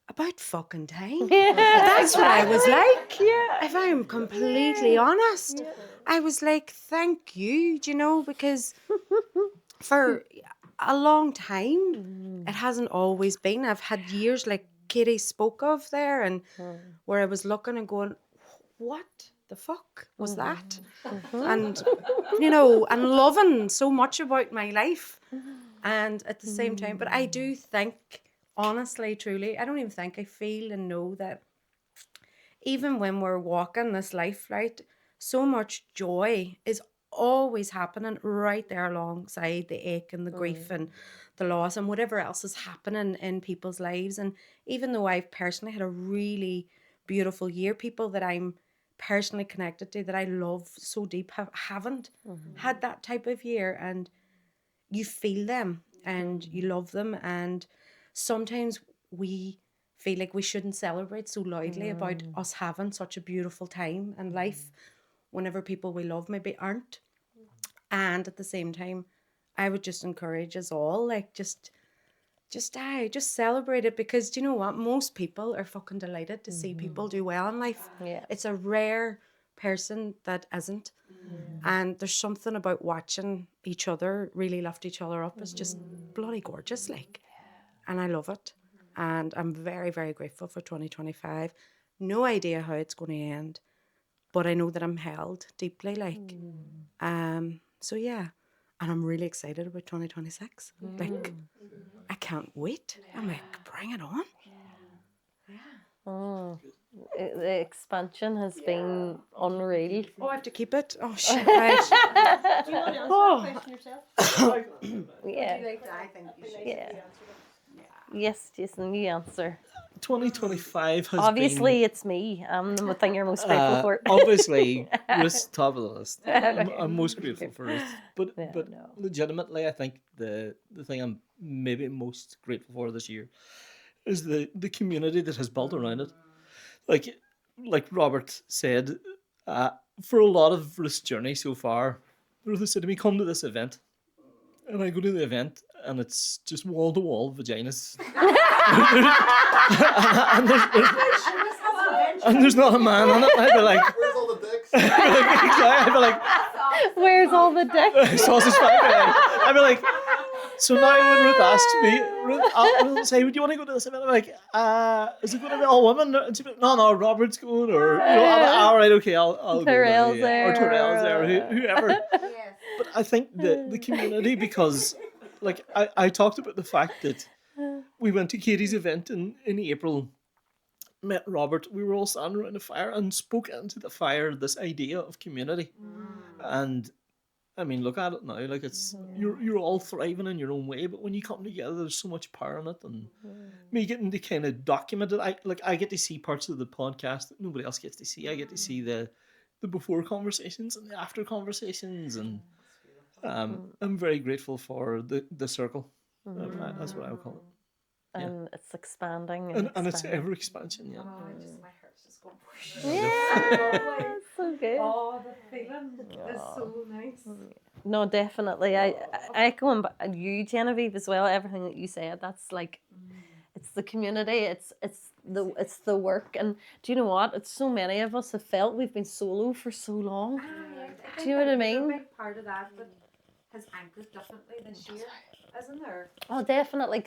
about fucking time. That's what I was like. Yeah. If I'm completely honest, I was like, thank you, do you know, because for a long time, it hasn't always been. I've had years like Katie spoke of there, and where I was looking and going, what the fuck was that? And, you know, and loving so much about my life. And at the same time, but I do think, honestly, truly, I don't even think, I feel and know that even when we're walking this life, right, so much joy is always happening right there alongside the ache and the grief and the loss and whatever else is happening in people's lives. And even though I've personally had a really beautiful year, people that I'm personally connected to, that I love so deep, haven't had that type of year. And you feel them and you love them, and sometimes we feel like we shouldn't celebrate so loudly about us having such a beautiful time in life whenever people we love maybe aren't. And at the same time, I would just encourage us all, like, just celebrate it, because do you know what? Most people are fucking delighted to see people do well in life. Yeah. It's a rare person that isn't. And there's something about watching each other really lift each other up. It's just bloody gorgeous, like. And I love it. And I'm very, very grateful for 2025. No idea how it's going to end, but I know that I'm held deeply, like. So yeah, and I'm really excited about 2026. Like, I can't wait. I'm like, bring it on. The expansion has been unreal. Oh, I have to keep it. Oh shit! Right. Do you want to answer the question yourself? Yeah. I think you should. Yeah. Yes, Jason, you answer. 2025 has Obviously, it's me. I'm the thing you're most grateful for. Obviously, Ruth's top of the list. I'm most grateful for Ruth. But no. legitimately, I think the thing I'm maybe most grateful for this year is the community that has built around it. Like Robert said, for a lot of Ruth's journey so far, Ruth said to me, "Come to this event," and I go to the event, and it's just wall to wall vaginas, and there's not a man on it. I'd be like, Where's all the dicks? I'd be like, Where's all the dick? sausage factory. I'd be like, so now when Ruth asks me, Ruth say, "Would you want to go to this event?" I'm like, is it going to be all women? And she'd be like, no, Robert's going, or all right, okay, I'll go Terrell's then, yeah. Or Terrell's there, there. whoever. But I think the community, because like I talked about the fact that we went to Katie's event in April, met Robert, we were all standing around the fire and spoke into the fire this idea of community. And I mean, look at it now, like it's you're all thriving in your own way, but when you come together, there's so much power in it. And me getting to kind of document it, I get to see parts of the podcast that nobody else gets to see. I get to see the before conversations and the after conversations, and I'm very grateful for the circle. That's what I would call it. And it's expanding. And it's ever expansion, yeah. My heart's just going. Yeah, so good. Oh, the feeling is so nice. No, definitely. I echo you, Genevieve, as well. Everything that you said. That's like, it's the community. It's the work. And do you know what? It's so many of us have felt we've been solo for so long. Do you know what I mean? A big part of that has anchored definitely this year, isn't there? Oh, definitely.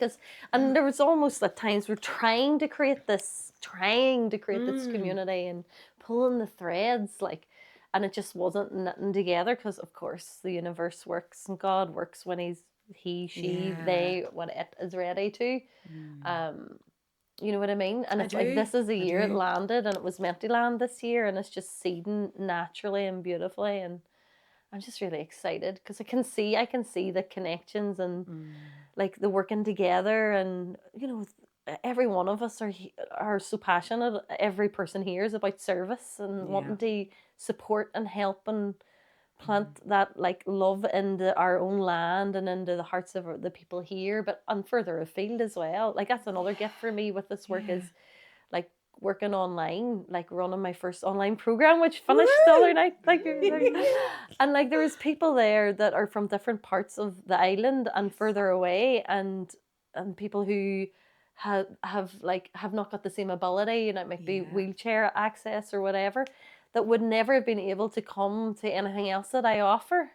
And there was almost at times we're trying to create this community and pulling the threads, like, and it just wasn't knitting together, because of course the universe works and God works when they, when it is ready to. You know what I mean? And it's like, this is a year it landed, and it was meant to land this year, and it's just seeding naturally and beautifully, and I'm just really excited because I can see the connections and like the working together, and you know, every one of us are so passionate. Every person here is about service and wanting to support and help and plant that like love into our own land and into the hearts of the people here, but and further afield as well. Like that's another gift for me with this work is like working online, like running my first online program, which finished the other night. Like, and like there was people there that are from different parts of the island and further away, and people who have not got the same ability, and it might be wheelchair access or whatever, that would never have been able to come to anything else that I offer.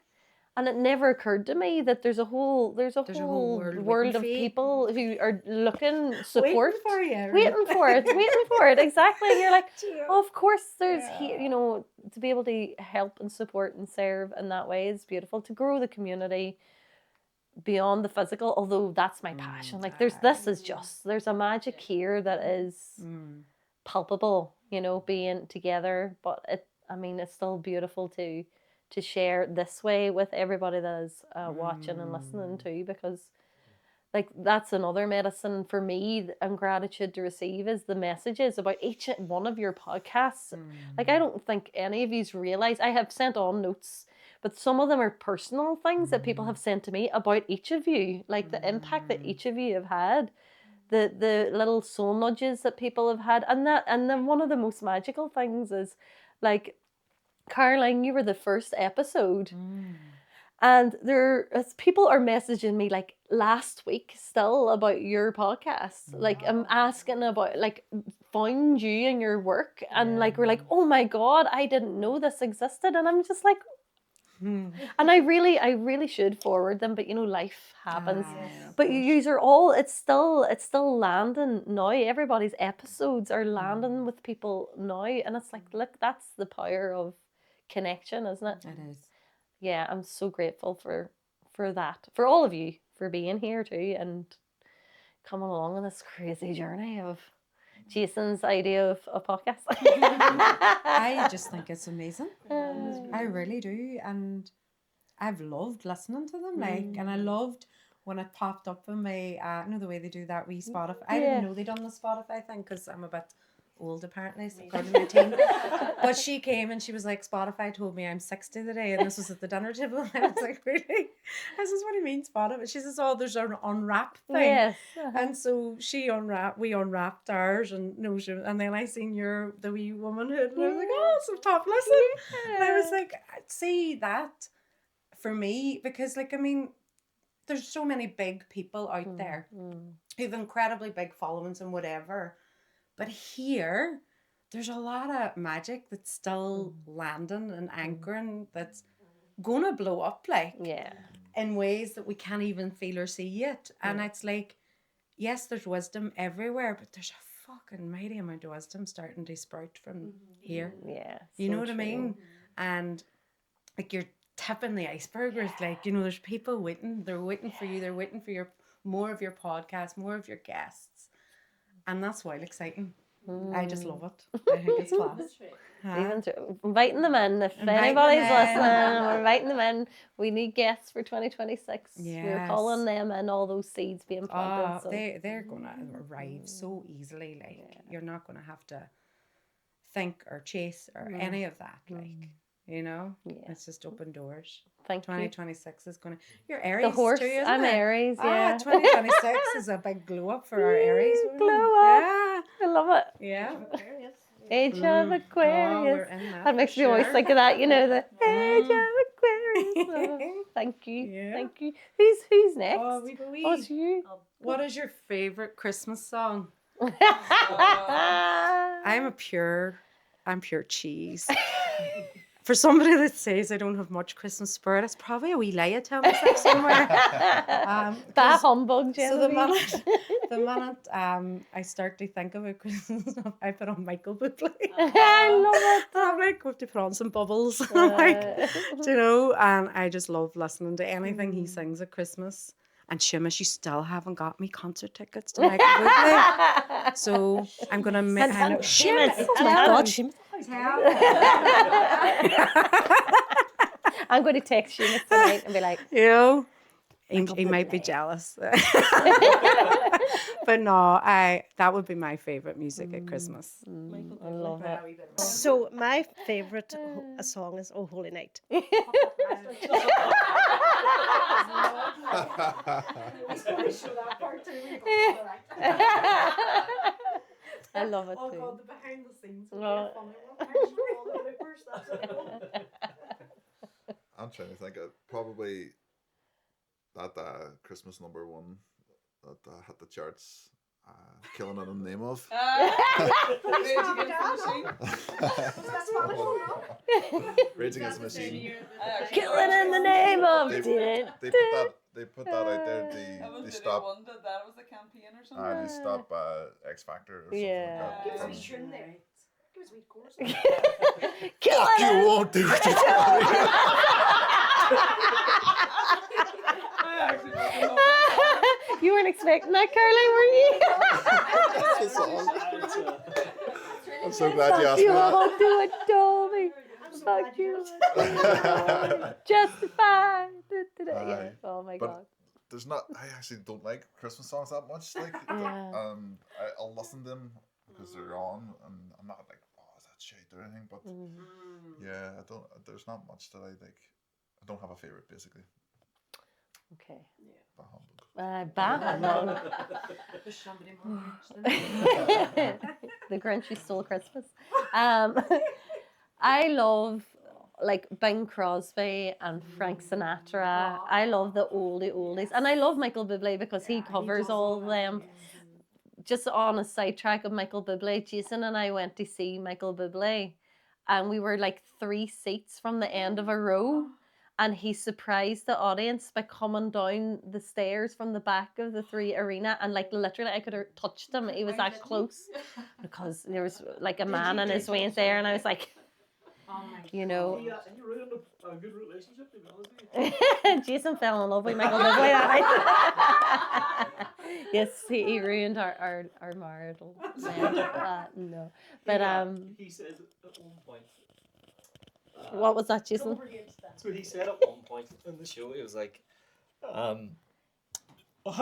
And it never occurred to me that there's a whole world of people who are looking support, waiting for it, exactly. And you're like, oh, of course, there's you know, to be able to help and support and serve in that way is beautiful. To grow the community beyond the physical, although that's my passion. Like there's a magic here that is palpable, you know, being together. But it's still beautiful to share this way with everybody that is watching and listening too, because like that's another medicine for me and gratitude to receive is the messages about each one of your podcasts. Like I don't think any of yous realize, I have sent on notes, but some of them are personal things that people have sent to me about each of you, like the impact that each of you have had, the little soul nudges that people have had, and then one of the most magical things is like, Caroline, you were the first episode, and people are messaging me like last week still about your podcast. Like I'm asking about like found you and your work, and like we're like, oh my God, I didn't know this existed, and I'm just like, and I really should forward them, but you know, life happens. But you are all, it's still landing now. Everybody's episodes are landing with people now, and it's like, look, that's the power of connection, isn't it? It is. Yeah, I'm so grateful for that, for all of you, for being here too and coming along on this crazy journey of Jason's idea of a podcast. I just think it's amazing. I really do, and I've loved listening to them. Like, and I loved when it popped up in my, you know, the way they do that wee Spotify. I didn't know they done the Spotify thing because I'm a bit old apparently, according to my team. But she came and she was like, Spotify told me I'm 60 today, and this was at the dinner table. And I was like, really? I says, what do you mean Spotify? She says, oh, there's an unwrap thing. Yes. And so we unwrapped ours, and and then I seen the wee womanhood, and I was like, oh, so top listen. And I was like, see that for me, because like, I mean, there's so many big people out there who've incredibly big followings and whatever. But here, there's a lot of magic that's still landing and anchoring that's gonna blow up, like, in ways that we can't even feel or see yet. And it's like, yes, there's wisdom everywhere, but there's a fucking mighty amount of wisdom starting to sprout from here. Yeah. You know what I mean? And like, you're tipping the iceberg, where it's like, you know, there's people waiting. They're waiting for you. They're waiting for more of your podcast, more of your guests. And that's wild exciting. I just love it. I think it's class. Even inviting them in. If anybody's listening, we're inviting them in. We need guests for 2026. We're calling them in, all those seeds being planted. So. They're going to arrive so easily. Like, you're not going to have to think or chase or any of that. Like, you know, it's just open doors. Thank 2026 is going to... You're Aries the horse, too, isn't I'm it? Aries, yeah. 2026 is a big glow up for our Aries. Glow up. Yeah. I love it. Yeah. Age of Aquarius. That That makes me always think of that, you know, the Age of Aquarius. Oh, thank you. Yeah. Thank you. Who's next? Oh, we go. Oh, it's you. What is your favourite Christmas song? I'm pure cheese. For somebody that says I don't have much Christmas spirit, it's probably a wee lie I tell myself somewhere. Bah humbug, So the Genevieve. minute I start to think about Christmas stuff, I put on Michael Bublé. I love it. And I'm like, we have to put on some bubbles. I'm like, you know, and I just love listening to anything he sings at Christmas. And Seamus, you still haven't got me concert tickets to Michael Bublé. So I'm going to... Seamus, Oh my God, Seamus. I'm going to text Seamus tonight and be like, you know, he might be jealous. But no, that would be my favourite music at Christmas. I love it. So my favourite song is "Oh Holy Night." I love it Oh too. God, the behind the scenes. Oh. I'm trying to think of probably that Christmas number one that hit the charts. Killing It in the Name of. Rage Against the Machine. Killing in the name of. They put that out there. They stopped. One that was a campaign or something. They stopped X Factor or something Yeah. like that. Killing Fuck you it. won't do it. You weren't expecting that, Carly, were you? I'm so glad you asked You me that. won't do it, Dolby. Fuck you. Justified. Yeah. Oh my But God. there's not. I actually don't like Christmas songs that much. Like, Yeah. I'll listen to them because they're on, and I'm not like, oh, is that shit or anything. But yeah, I don't. There's not much that I like. I don't have a favorite, basically. Okay. Bah humbug. Bah The Grinch Who Stole Christmas. I love like Bing Crosby and Frank Sinatra. I love the oldies, and I love Michael Bublé because he covers all of them. Just on a sidetrack of Michael Bublé, Jason and I went to see Michael Bublé, and we were like 3 seats from the end of a row. And he surprised the audience by coming down the stairs from the back of the 3 arena. And like literally I could have touched him. He was that close. Because there was like a man in his wings there. And I was like, you know. You ruined a good relationship, to be honest with you. Jason fell in love with Michael Bublé that night. Yes, he ruined our marital. No. But He said at one point. what was that, Jason? So he said at one point in the show, he was like, how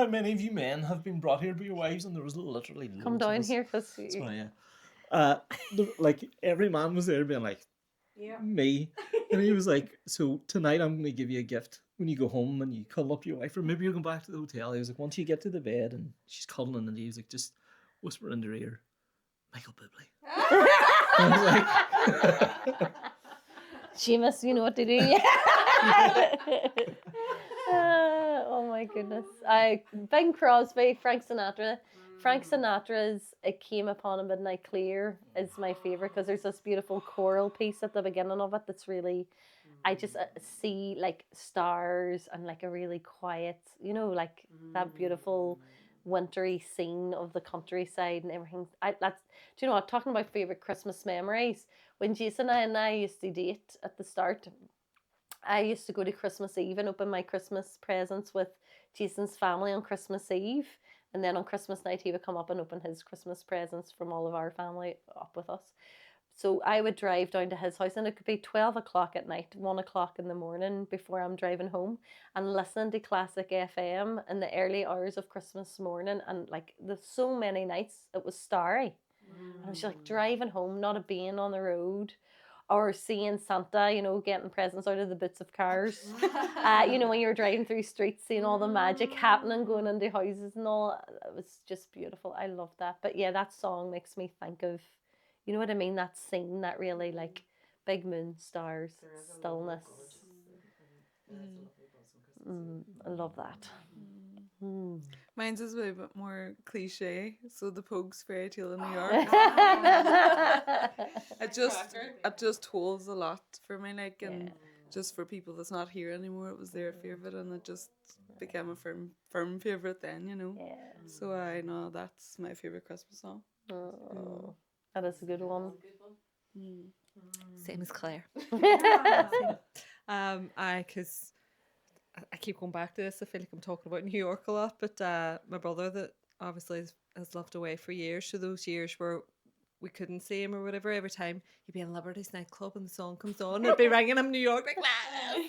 many of you men have been brought here by your wives? And there was literally Come loads of down us. here because That's why, yeah. like every man was there being like, Yeah. me. And he was like, so tonight I'm going to give you a gift when you go home and you cuddle up your wife, or maybe you're going back to the hotel. He was like, once you get to the bed and she's cuddling, and he was like, just whisper in her ear, Michael Bublé. I was like, Seamus, you know what to do. Oh my goodness. Bing Crosby, Frank Sinatra. Frank Sinatra's It Came Upon a Midnight Clear is my favourite because there's this beautiful choral piece at the beginning of it that's really, I just see like stars and like a really quiet, you know, like that beautiful wintry scene of the countryside and everything. Do you know what, talking about favourite Christmas memories, when Jason and I used to date at the start, I used to go to Christmas Eve and open my Christmas presents with Jason's family on Christmas Eve. And then on Christmas night, he would come up and open his Christmas presents from all of our family up with us. So I would drive down to his house, and it could be 12 o'clock at night, 1 o'clock in the morning before I'm driving home, and listening to classic FM in the early hours of Christmas morning. And like there's so many nights it was starry. And I was just like driving home, not a being on the road, or seeing Santa, you know, getting presents out of the boots of cars. You know, when you're driving through streets, seeing all the magic happening, going into houses and all. It was just beautiful. I love that. But yeah, that song makes me think of, you know what I mean? That scene, that really like big moon, stars, stillness. I love that. Mine's is a wee bit more cliche. So the Pogues fairy tale in New York. It just holds a lot for me, like, and just for people that's not here anymore, it was their favourite, and it just became a firm favourite then, you know. Yeah. So I know that's my favourite Christmas song. Oh, that is a good one. Same as Claire. Because I keep going back to this. I feel like I'm talking about New York a lot, but my brother that obviously has lived away for years, so those years where we couldn't see him or whatever, every time he'd be in Liberty's nightclub and the song comes on, it'd be ringing him New York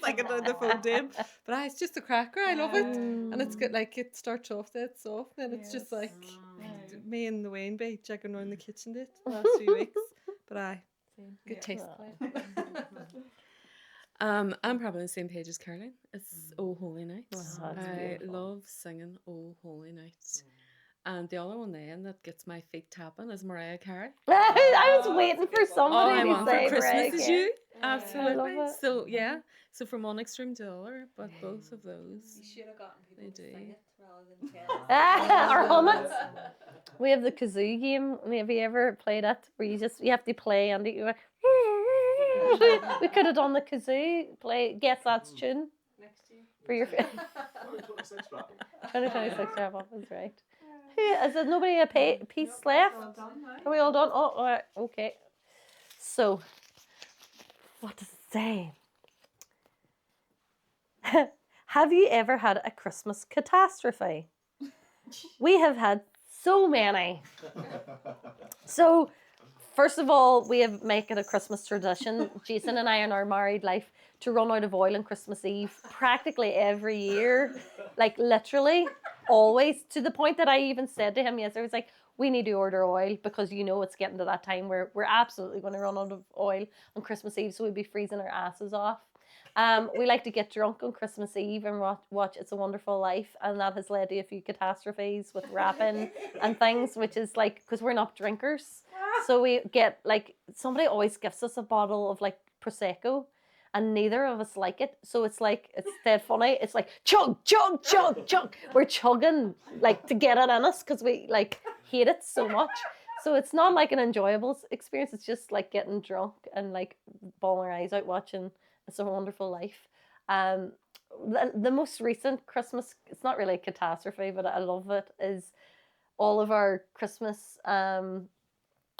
like on the phone to him. But it's just a cracker. I love it, and it's good. Like it starts off dead soft, and it's just like me and the Wayne be jigging around the kitchen did the last few weeks. But good taste. I'm probably on the same page as Caroline. It's Oh Holy Night. I beautiful. love singing Oh Holy Night. And the other one then that gets my feet tapping is Mariah Carey. I was waiting for All I somebody to want say for Christmas Mariah is Carey. you. I Absolutely. love it. So yeah. So from one extreme to the other, but both of those. You should have gotten people They to do. sing it rather than tell us. Or hum it. We have the kazoo game. Have you ever played it? Where you have to play and you. We could have done the kazoo. Guess that's tune Next year. for your 2026 wrap. 2026 wrap up is right. Is there nobody a piece left? Are we all done? Oh, all right. Okay. So, what does it say? Have you ever had a Christmas catastrophe? We have had so many. So, first of all, we have make it a Christmas tradition. Jason and I in our married life to run out of oil on Christmas Eve practically every year, like literally always, to the point that I even said to him yesterday, I was like, we need to order oil because you know it's getting to that time where we're absolutely going to run out of oil on Christmas Eve, so we'll be freezing our asses off. We like to get drunk on Christmas Eve and watch It's a Wonderful Life, and that has led to a few catastrophes with rapping and things, which is like, because we're not drinkers, so we get like, somebody always gives us a bottle of like Prosecco, and neither of us like it, so it's like, it's dead funny, it's like chug, chug, chug, chug, we're chugging like to get it in us because we like hate it so much. So it's not like an enjoyable experience, it's just like getting drunk and like bawling our eyes out watching It's a Wonderful Life. The most recent Christmas, it's not really a catastrophe, but I love it, is all of our Christmas, what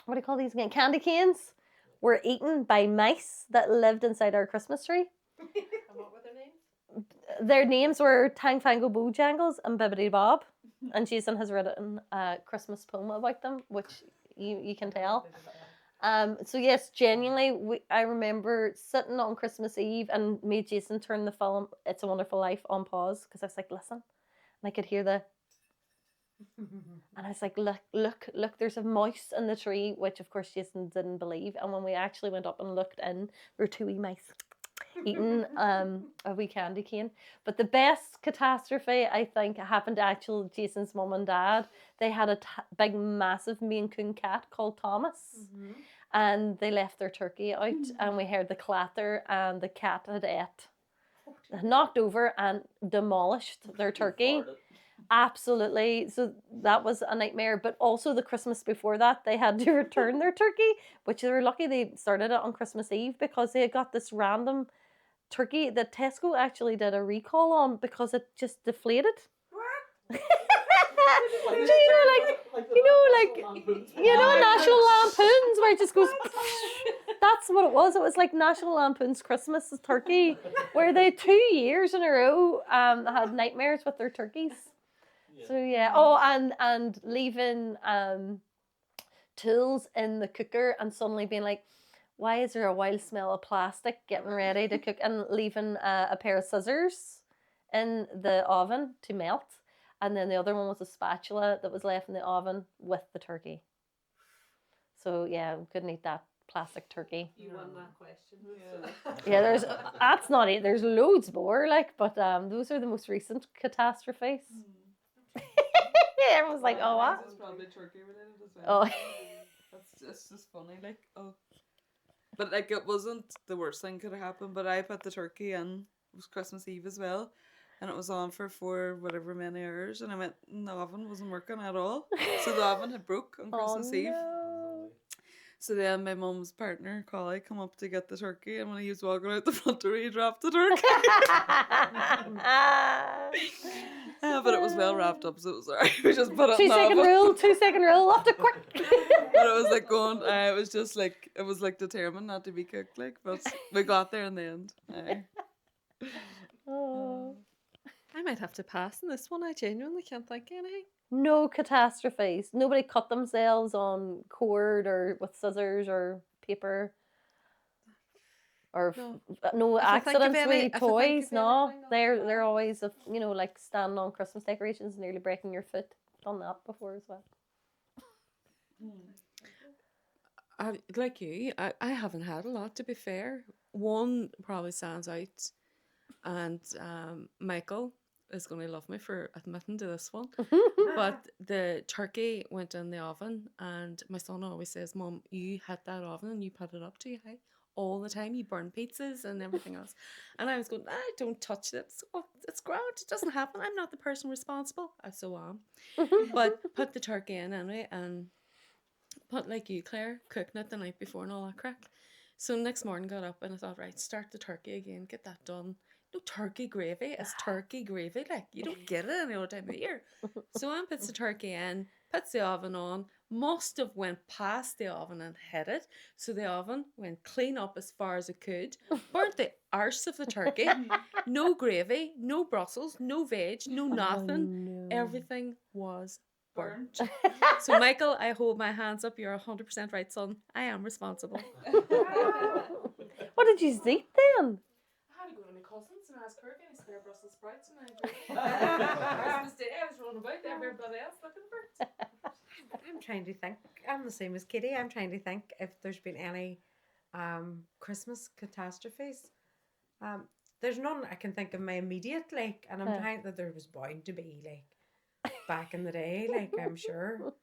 do you call these again? Candy canes were eaten by mice that lived inside our Christmas tree. And what were their names? Their names were Tang Fango Bojangles and Bibbidi Bob. And Jason has written a Christmas poem about them, which you can tell. So yes, genuinely, I remember sitting on Christmas Eve and made Jason turn the film It's a Wonderful Life on pause because I was like, listen, and I could hear the And I was like, look, there's a mouse in the tree, which of course Jason didn't believe. And when we actually went up and looked in, there were 2 wee mice eating a wee candy cane. But the best catastrophe, I think, happened to actually Jason's mum and dad. They had a big, massive Maine Coon cat called Thomas. And they left their turkey out, and we heard the clatter, and the cat had knocked over and demolished their turkey. Absolutely. So that was a nightmare. But also the Christmas before that, they had to return their turkey, which they were lucky they started it on Christmas Eve, because they had got this random turkey that Tesco actually did a recall on because it just deflated. National Lampoons, where it just goes. That's what it was. It was like National Lampoon's Christmas turkey, where they 2 years in a row had nightmares with their turkeys. So yeah. Oh, and leaving tools in the cooker and suddenly being like, why is there a wild smell of plastic getting ready to cook, and leaving a pair of scissors in the oven to melt. And then the other one was a spatula that was left in the oven with the turkey. So yeah, couldn't eat that plastic turkey. You won that question. Yeah, that's not it. There's loads more, but those are the most recent catastrophes. Everyone's like, oh, what? It's probably turkey related as well. Oh. It's just funny, But it wasn't the worst thing could have happened. But I put the turkey in. It was Christmas Eve as well, and it was on for whatever many hours, and I went, and the oven wasn't working at all. So the oven had broke on Christmas Eve. No. So then my mum's partner, Collie, come up to get the turkey, and when he was walking out the front door, he dropped the turkey. But it was well wrapped up, so it was alright. We just put it in the oven. 2 second rule, up to quick. But it was going, it was just it was determined not to be cooked, but we got there in the end. Oh. I might have to pass on this one. I genuinely can't think of anything. No catastrophes. Nobody cut themselves on cord or with scissors or paper. Or no If I think of accidents any- with if I think toys. of No, anything, I'll they're always like standing on Christmas decorations, nearly breaking your foot. Done that before as well. Like you, I haven't had a lot, to be fair. One probably stands out, and Michael is going to love me for admitting to this one. But the turkey went in the oven, and my son always says, Mum, you hit that oven and you put it up too high all the time. You burn pizzas and everything else. And I was going, I don't touch it. It's grand. It doesn't happen. I'm not the person responsible. I so am. But put the turkey in anyway, and put, like you, Claire, cooking it the night before and all that crack. So next morning got up and I thought, right, start the turkey again, get that done. No, turkey gravy is turkey gravy. You don't get it any other time of year. So Anne puts the turkey in, puts the oven on, must have went past the oven and hit it. So the oven went clean up as far as it could, burnt the arse of the turkey, no gravy, no Brussels, no veg, no nothing. No. Everything was burnt. So Michael, I hold my hands up. You're 100% right, son. I am responsible. What did you eat then? I had to go to my cousin's and ask her if any spare Brussels sprouts, and Christmas Day I was running about there, everybody else looking for it. I'm trying to think. I'm the same as Kitty. I'm trying to think if there's been any Christmas catastrophes. There's none I can think of my immediate, and I'm trying that there was bound to be, back in the day, I'm sure.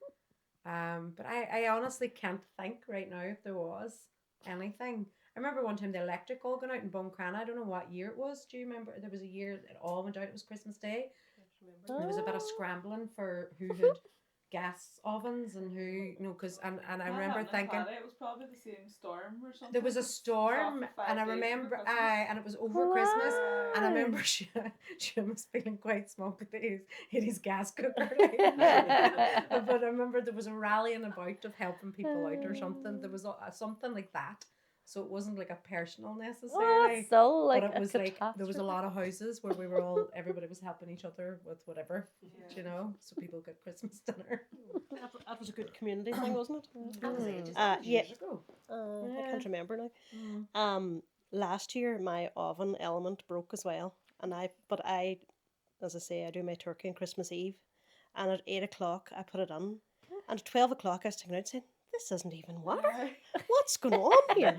But I honestly can't think right now if there was anything. I remember one time the electric all went out in Buncrana. I don't know what year it was. Do you remember? There was a year it all went out. It was Christmas Day. There was a bit of scrambling for who had gas ovens and who, and I remember thinking it was probably the same storm or something. there was a storm, and I remember and it was over Christmas, and I remember she was feeling quite smug that he had his gas cooker. But I remember there was a rallying about of helping people out or something. There was something like that. So it wasn't a personal necessarily. Still but it was there was a lot of houses where we were everybody was helping each other with whatever, so people got Christmas dinner. That was a good community thing, wasn't it? That was ages Yeah. ago. I can't remember now. Last year my oven element broke as well, and I, as I say, I do my turkey on Christmas Eve, And at 8 o'clock, I put it on. And at 12 o'clock, I was taking it out saying, this isn't even water. What's going on here?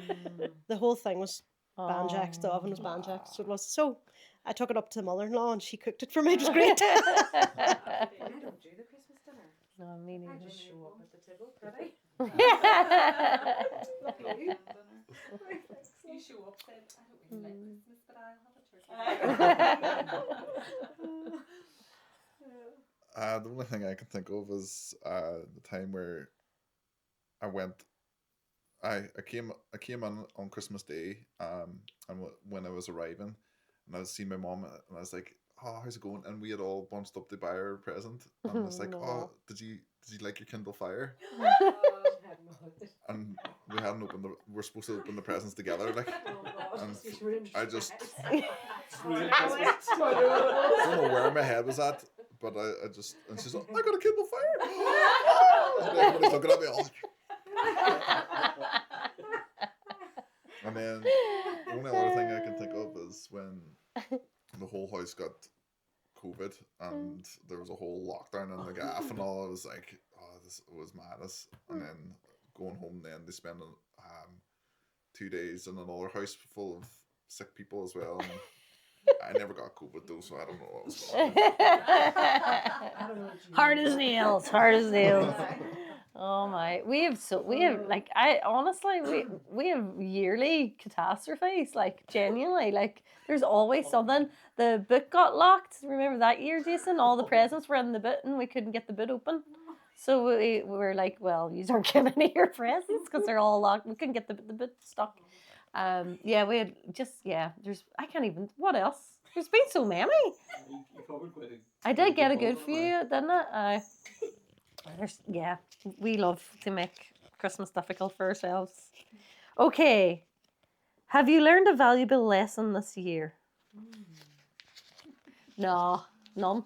The whole thing was banjaxed. The oven was banjaxed. So it was. So I took it up to the mother-in-law and she cooked it for me. It was great. I don't do the Christmas dinner. No, me I neither. just show up at the table pretty. You show up said, I don't really like Christmas, but I'll have a turkey. The only thing I can think of is the time where I came in on Christmas Day, and when I was arriving, and I was seeing my mom, and I was like, "Oh, how's it going?" And we had all bunched up to buy her a present, and I was like, No. "Oh, did you like your Kindle Fire?" And we hadn't opened we're supposed to open the presents together, like, and I just I don't know where my head was at, but I just, and she's like, "I got a Kindle Fire!" And everybody's looking at me all. And then the only other thing I can think of is when the whole house got COVID and there was a whole lockdown in the gaff and all. I was like, oh, this was madness. And then going home, then they spent 2 days in another house full of sick people as well. And I never got COVID though, so I don't know what was going on. Hard as nails. Oh my, we have like, I honestly, we have yearly catastrophes, like genuinely, like there's always something. The boot got locked. Remember that year, Jason? All the presents were in the boot and we couldn't get the boot open. So we were like, well, you aren't getting any of your presents because they're all locked. We couldn't get the boot stuck. Yeah, we had I can't even, what else? There's been so many. You covered quite a I did get a bundle good few, didn't I? We love to make Christmas difficult for ourselves. Okay. Have you learned a valuable lesson this year? No, none.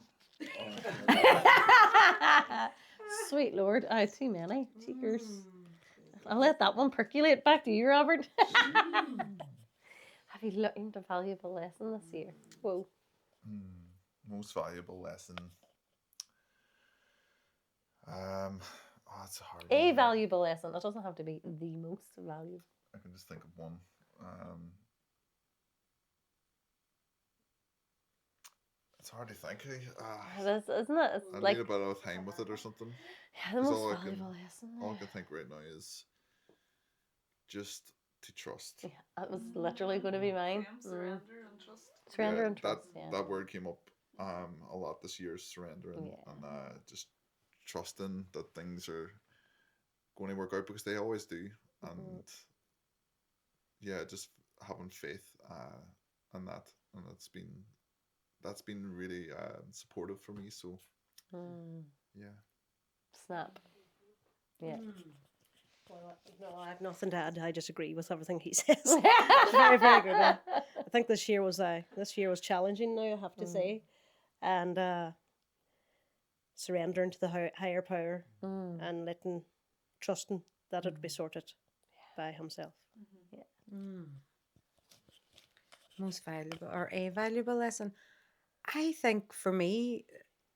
Sweet Lord, I have too many. Cheekers. I'll let that one percolate. Back to you, Robert. Have you learned a valuable lesson this year? Whoa. Most valuable lesson. It's a hard A one. valuable lesson. It doesn't have to be the most valuable. I can just think of one. It's hard to think. It is, isn't it? It's I like, need a bit of time with it or something. yeah, the 'Cause most all I can- valuable lesson. All I can think right now is just to trust. Yeah, that was literally going to be mine. Surrender and trust. Surrender and trust. That word came up a lot this year, surrender, and just trusting that things are going to work out because they always do, and just having faith in that, and that's been really supportive for me. So yeah. Snap. Yeah. Well, no, I have nothing to add. I just agree with everything he says. It's very, very good. I think this year was challenging now, I have to say, and surrendering to the higher power and trusting that it would be sorted by himself. Most valuable or a valuable lesson. I think for me,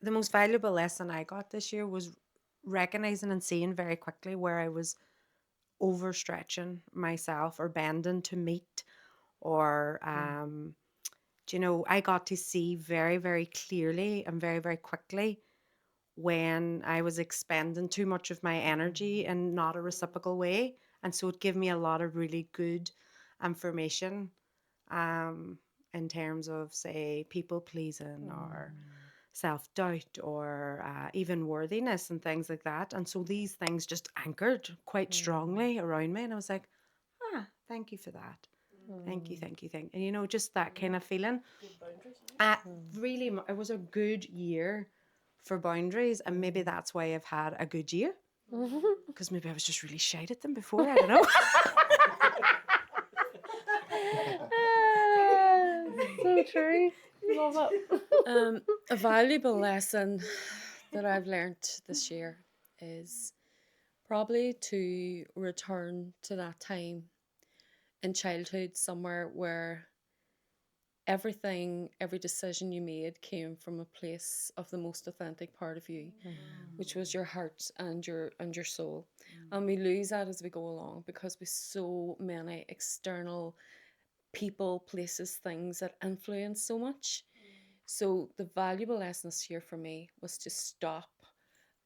the most valuable lesson I got this year was recognizing and seeing very quickly where I was overstretching myself or bending to meet, or I got to see very, very clearly and very, very quickly when I was expending too much of my energy in not a reciprocal way, and so it gave me a lot of really good information in terms of, say, people pleasing or self-doubt or even worthiness and things like that. And so these things just anchored quite strongly around me, and I was like, thank you for that. Thank you. And just that kind of feeling. Really, it was a good year for boundaries, and maybe that's why I've had a good year, because maybe I was just really shite at them before. I don't know. So true. Love it. A valuable lesson that I've learned this year is probably to return to that time in childhood somewhere where every decision you made came from a place of the most authentic part of you, which was your heart and your soul. And we lose that as we go along because with so many external people, places, things that influence so much. So the valuable lesson this year for me was to stop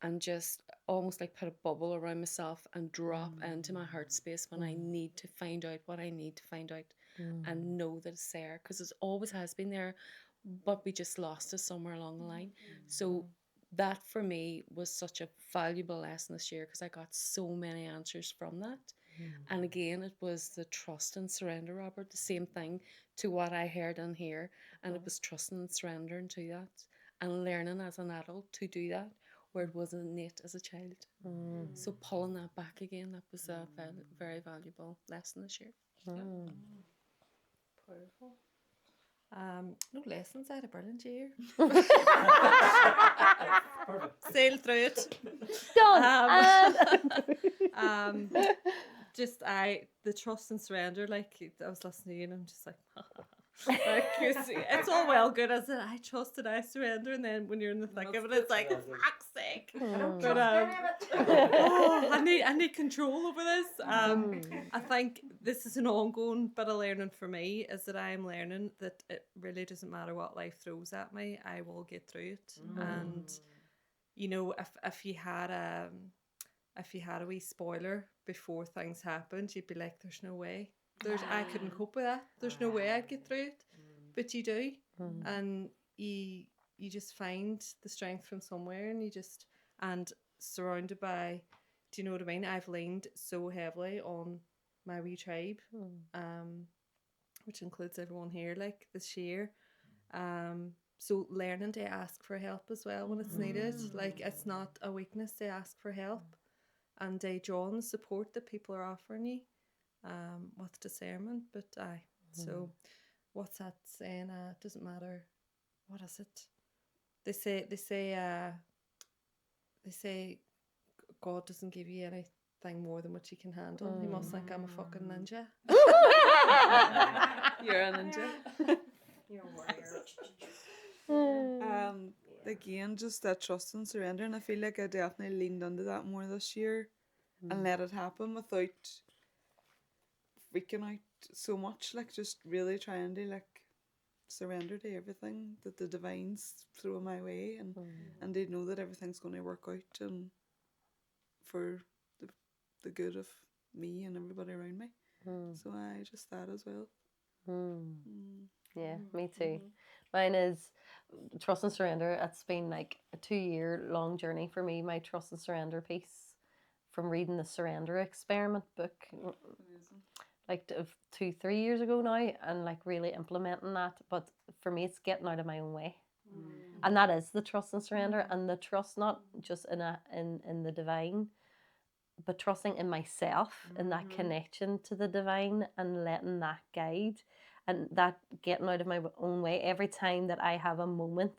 and just almost like put a bubble around myself and drop into my heart space when I need to find out what I need to find out and know that it's there, because it always has been there, but we just lost it somewhere along the line. So that for me was such a valuable lesson this year, because I got so many answers from that. And again, it was the trust and surrender, Robert, the same thing to what I heard and hear. And it was trusting and surrendering to that and learning as an adult to do that, where it wasn't innate as a child. So pulling that back again, that was a very valuable lesson this year. Powerful. No lessons. I had a brilliant year. Sailed through it. Done. Just the trust and surrender. Like I was listening to you, and I'm just like, like it's all well good as I trusted, I surrender, and then when you're in the thick of it, it's like, fuck's sake. But I need control over this. I think this is an ongoing bit of learning for me, is that I am learning that it really doesn't matter what life throws at me, I will get through it. And you know, if you had a wee spoiler before things happened, you'd be like, there's no way. I couldn't cope with that. There's no way I'd get through it. But you do. And you just find the strength from somewhere, and surrounded by, do you know what I mean? I've leaned so heavily on my wee tribe, which includes everyone here, like this year. So learning to ask for help as well when it's needed. Like, it's not a weakness to ask for help, and draw on the support that people are offering you, with discernment. But so what's that saying? It doesn't matter. What is it? They say God doesn't give you anything more than what you can handle. He must think I'm a fucking ninja. You're a ninja. You're a warrior. Again, just that trust and surrender, and I feel like I definitely leaned into that more this year and let it happen without freaking out so much, like just really trying to like surrender to everything that the divine's throwing my way, and they know that everything's going to work out and for the good of me and everybody around me. So I just that as well. Yeah, me too. Mine is trust and surrender. It's been like a 2-year long journey for me, my trust and surrender piece, from reading the Surrender Experiment book like 2-3 years ago now, and like really implementing that. But for me, it's getting out of my own way. And that is the trust and surrender, and the trust not just in the divine, but trusting in myself, in that connection to the divine, and letting that guide, and that getting out of my own way every time that I have a moment,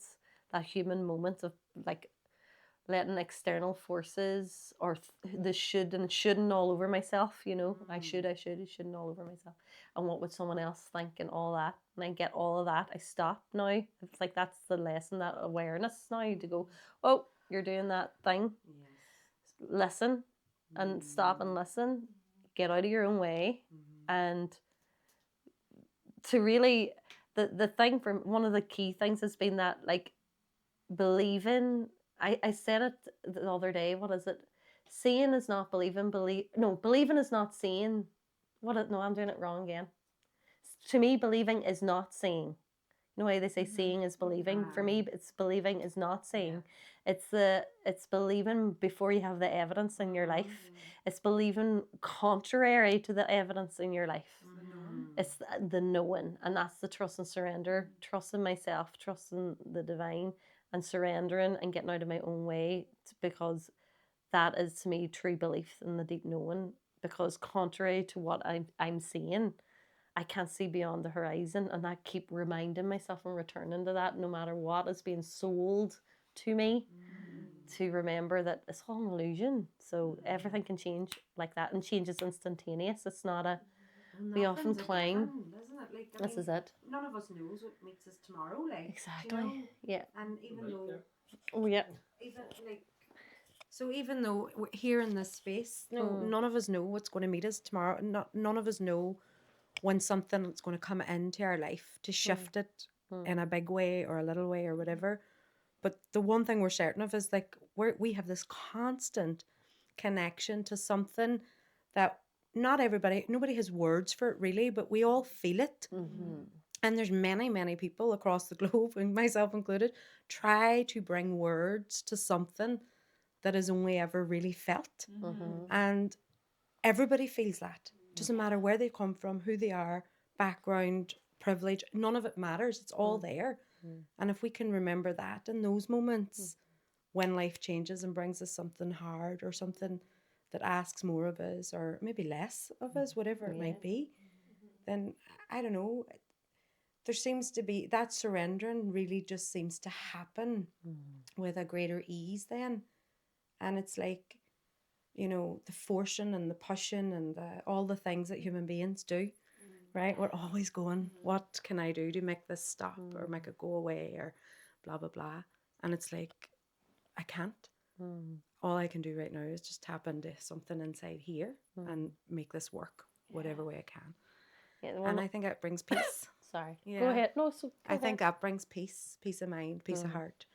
that human moment of like letting external forces or the should and shouldn't all over myself, you know, I shouldn't all over myself, and what would someone else think and all that, and I get all of that, I stop now. It's like that's the lesson, that awareness now, to go, oh, you're doing that thing, listen and stop and listen, get out of your own way. And to really, the thing, for one of the key things has been that, like, believing, I said it the other day, what is it? Seeing is not believing, believing is not seeing. I'm doing it wrong again. To me, believing is not seeing. You know why they say seeing is believing? For me, it's believing is not seeing. It's believing before you have the evidence in your life. It's believing contrary to the evidence in your life. It's the knowing, and that's the trust and surrender. Trusting myself, trusting the divine, and surrendering and getting out of my own way, because that is to me true belief in the deep knowing. Because contrary to what I'm seeing, I can't see beyond the horizon, and I keep reminding myself and returning to that, no matter what is being sold to me, to remember that it's all an illusion. So everything can change like that, and change is instantaneous. It's not a, we often climb. Isn't it? like, This is it. none of us knows what meets us tomorrow, like, Exactly. you know? Yeah. And even Right though, there. Oh, yeah. even like, so even though we're here in this space, none of us know what's going to meet us tomorrow. None of us know when something's going to come into our life to shift it in a big way or a little way or whatever. But the one thing we're certain of is like we have this constant connection to something that nobody has words for it really, but we all feel it. And there's many people across the globe, and myself included, try to bring words to something that is only ever really felt. And everybody feels that. Doesn't matter where they come from, who they are, background, privilege, none of it matters. It's all there. And if we can remember that in those moments when life changes and brings us something hard or something that asks more of us or maybe less of us, whatever it might be, then I don't know, there seems to be that surrendering really just seems to happen with a greater ease then. And it's like, you know, the forcing and the pushing and all the things that human beings do, right? We're always going, what can I do to make this stop or make it go away or blah, blah, blah. And it's like, I can't. All I can do right now is just tap into something inside here and make this work whatever way I can. Yeah, And I think that brings peace. Sorry. Yeah. Go ahead. No, so I think that brings peace of mind, peace of heart.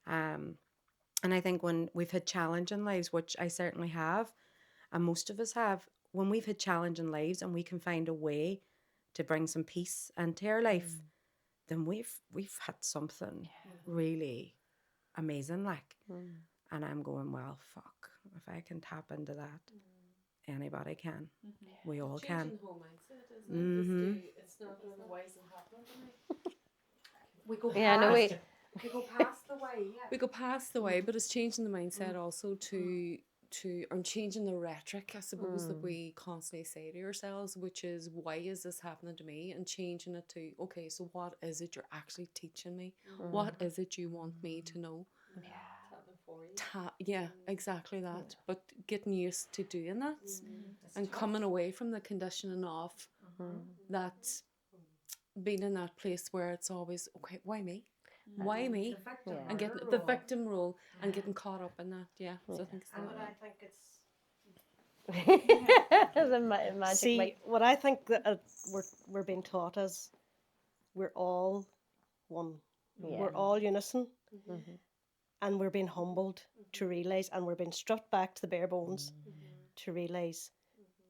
And I think when we've had challenging lives, which I certainly have, and most of us have, when we've had challenging lives and we can find a way to bring some peace into our life, then we've had something really amazing, like. And I'm going, well, fuck, if I can tap into that, anybody can. We all can. Changing the whole mindset, isn't it? It's not why is it happening to me? We go Yeah, no, wait. We go past the way, yeah. We go past the way, but it's changing the mindset also to or changing the rhetoric, I suppose, that we constantly say to ourselves, which is, why is this happening to me? And changing it to, okay, so what is it you're actually teaching me? What is it you want me to know? Yeah, exactly that. But getting used to doing that and coming away from the conditioning of that, being in that place where it's always, okay, why me? Why me? And getting the victim role and getting caught up in that. Yeah. So I think it's And that. I think it's The magic. see what I think that we're being taught is we're all one. We're all unison, and we're being humbled to realize, and we're being stripped back to the bare bones to realize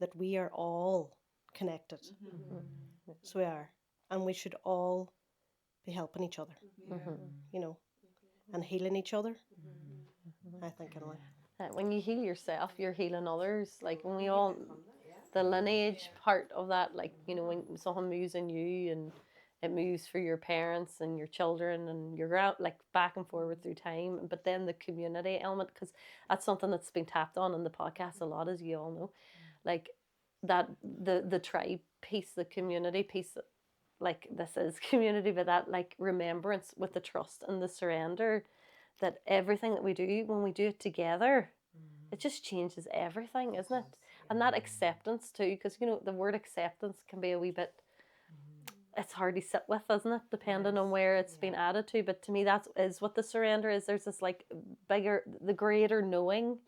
that we are all connected. So we are, and we should all be helping each other, you know, and healing each other. I think anyway. When you heal yourself, you're healing others. Like when we all, the lineage part of that, like, you know, when something moves in you and it moves for your parents and your children and you're out like back and forward through time. But then the community element, because that's something that's been tapped on in the podcast a lot, as you all know, like that the tribe piece, the community piece, like this is community, but that like remembrance with the trust and the surrender, that everything that we do, when we do it together, it just changes everything, isn't it? And that acceptance too, because, you know, the word acceptance can be a wee bit, it's hard to sit with, isn't it? Depending on where it's been added to. But to me, that is what the surrender is. There's this like bigger, the greater knowing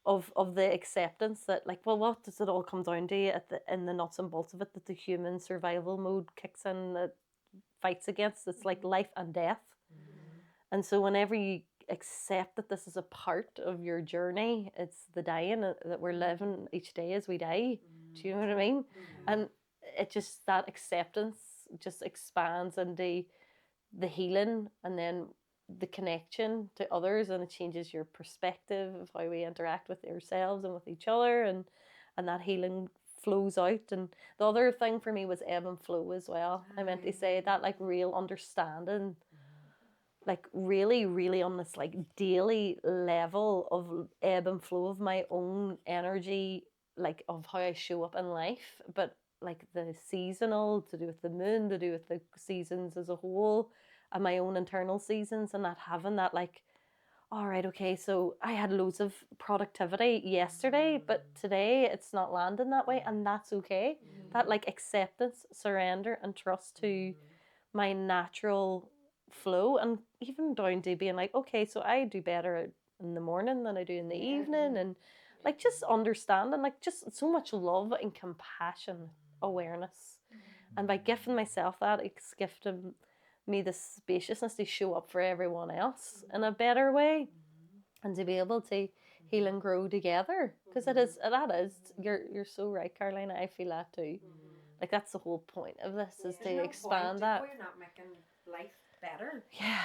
of the acceptance that, like, well, what does it all come down to in the nuts and bolts of it, that the human survival mode kicks in, that fights against? It's like life and death. And so whenever you accept that this is a part of your journey, it's the dying that we're living each day as we die. Do you know what I mean? And it just, that acceptance just expands into the healing and then the connection to others, and it changes your perspective of how we interact with ourselves and with each other, and that healing flows out. And the other thing for me was ebb and flow as well. I meant to say that, like, real understanding, like really, really on this like daily level of ebb and flow of my own energy, like of how I show up in life, but like the seasonal, to do with the moon, to do with the seasons as a whole, and my own internal seasons, and not having that like, all right, okay, so I had loads of productivity yesterday, but today it's not landing that way, and that's okay. That like acceptance, surrender, and trust to my natural flow, and even down to being like, okay, so I do better in the morning than I do in the evening, and like just understanding, like just so much love and compassion, awareness. And by gifting myself that, it's gifted me the spaciousness to show up for everyone else in a better way, and to be able to heal and grow together. Because you're so right, Carolina. I feel that too. Like that's the whole point of this, is to expand that. We're not making life better. Yeah.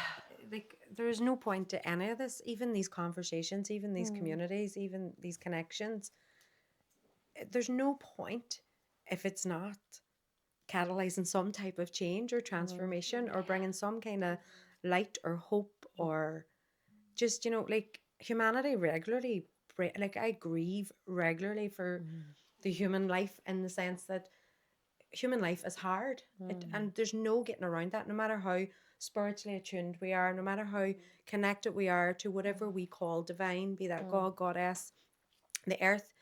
Like there is no point to any of this, even these conversations, even these communities, even these connections. There's no point if it's not catalyzing some type of change or transformation, or bringing some kind of light or hope, or just, like humanity regularly, like I grieve regularly for the human life, in the sense that human life is hard. And there's no getting around that, no matter how spiritually attuned we are, no matter how connected we are to whatever we call divine, be that God, goddess, the earth.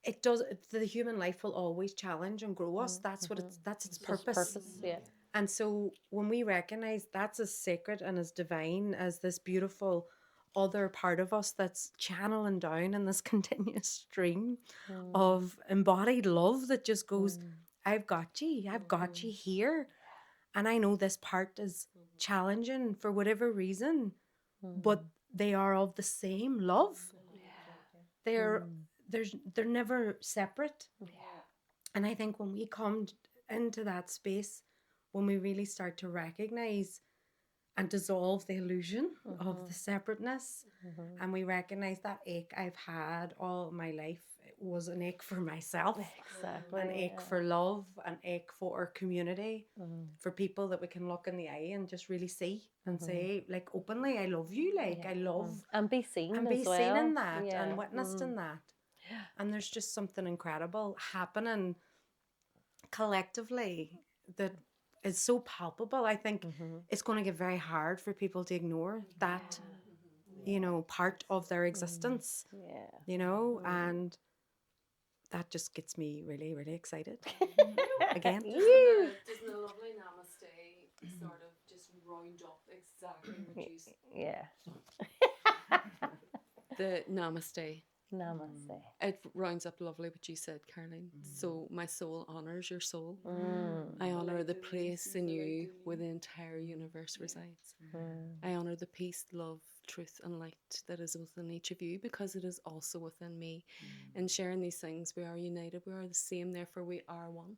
The human life will always challenge and grow us. That's what that's its purpose. Yeah. And so when we recognize that's as sacred and as divine as this beautiful other part of us that's channeling down in this continuous stream of embodied love that just goes, I've got you here. And I know this part is challenging for whatever reason, but they are of the same love. They're never separate. And I think when we come into that space, when we really start to recognize and dissolve the illusion of the separateness, and we recognize that ache I've had all my life, it was an ache for myself, an ache for love, an ache for community, for people that we can look in the eye and just really see and say, like, openly, I love you, like I love, and be seen and be as well. seen in that, and witnessed in that. And there's just something incredible happening collectively that is so palpable. I think it's going to get very hard for people to ignore that, part of their existence, and that just gets me really, really excited. Again. Doesn't a lovely namaste sort of just round up exactly what you said? Yeah. The namaste. Namaste. It rounds up lovely what you said, Caroline. So my soul honours your soul. I honour the place in you where the entire universe resides. I honour the peace, love, truth and light that is within each of you, because it is also within me. In sharing these things, we are united, we are the same, therefore we are one.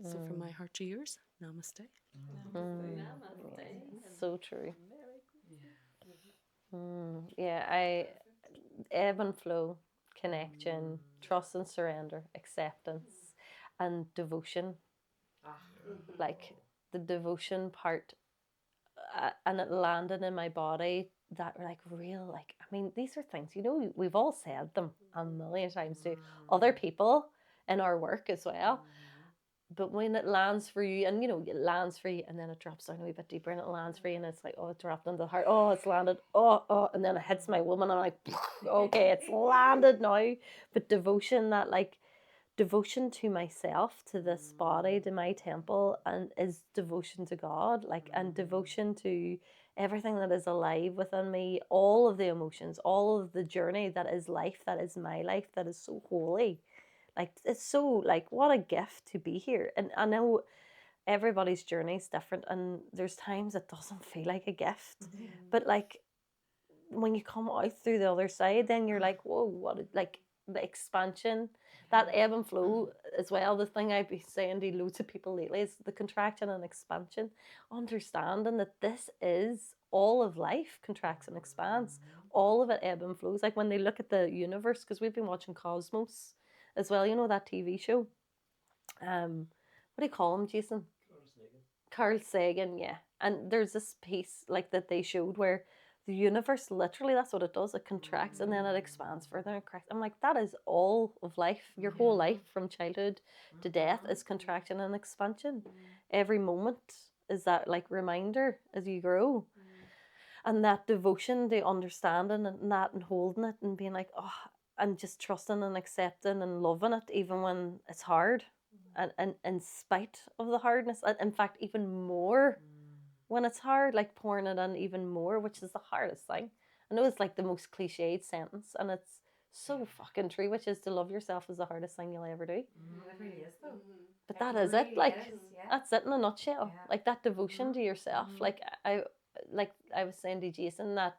So from my heart to yours, namaste. So true. Yeah, ebb and flow, connection, trust and surrender, acceptance, and devotion. Like the devotion part, and it landed in my body, that were like real, like, I mean, these are things, we've all said them a million times to other people in our work as well. But when it lands for you, and it lands for you, and then it drops down a wee bit deeper, and it lands for you, and it's like, oh, it dropped into the heart, oh, it's landed, oh, and then it hits my woman, and I'm like, okay, it's landed now. But devotion, that like devotion to myself, to this body, to my temple, and is devotion to God, like, and devotion to everything that is alive within me, all of the emotions, all of the journey that is life, that is my life, that is so holy. Like, it's so, like, what a gift to be here. And I know everybody's journey is different, and there's times it doesn't feel like a gift. But, like, when you come out through the other side, then you're like, whoa, like, the expansion, that ebb and flow as well. The thing I've been saying to loads of people lately is the contraction and expansion. Understanding that this is all of life, contracts and expands. All of it ebb and flows. Like when they look at the universe, because we've been watching Cosmos as well, that TV show. What do you call him, Jason? Carl Sagan, yeah. And there's this piece like that they showed where the universe, literally, that's what it does. It contracts and then it expands further and cracks. I'm like, that is all of life. Your whole life from childhood to death is contraction and expansion. Every moment is that like reminder as you grow. and that devotion to understanding and that and holding it and being like, oh, and just trusting and accepting and loving it even when it's hard, and in spite of the hardness, and in fact even more when it's hard, like pouring it in even more, which is the hardest thing. I know it's like the most cliched sentence, and it's so fucking true, which is to love yourself is the hardest thing you'll ever do. It really is though. But that is it, like yeah. that's it in a nutshell. Yeah. Like that devotion to yourself. Like I was saying to Jason, that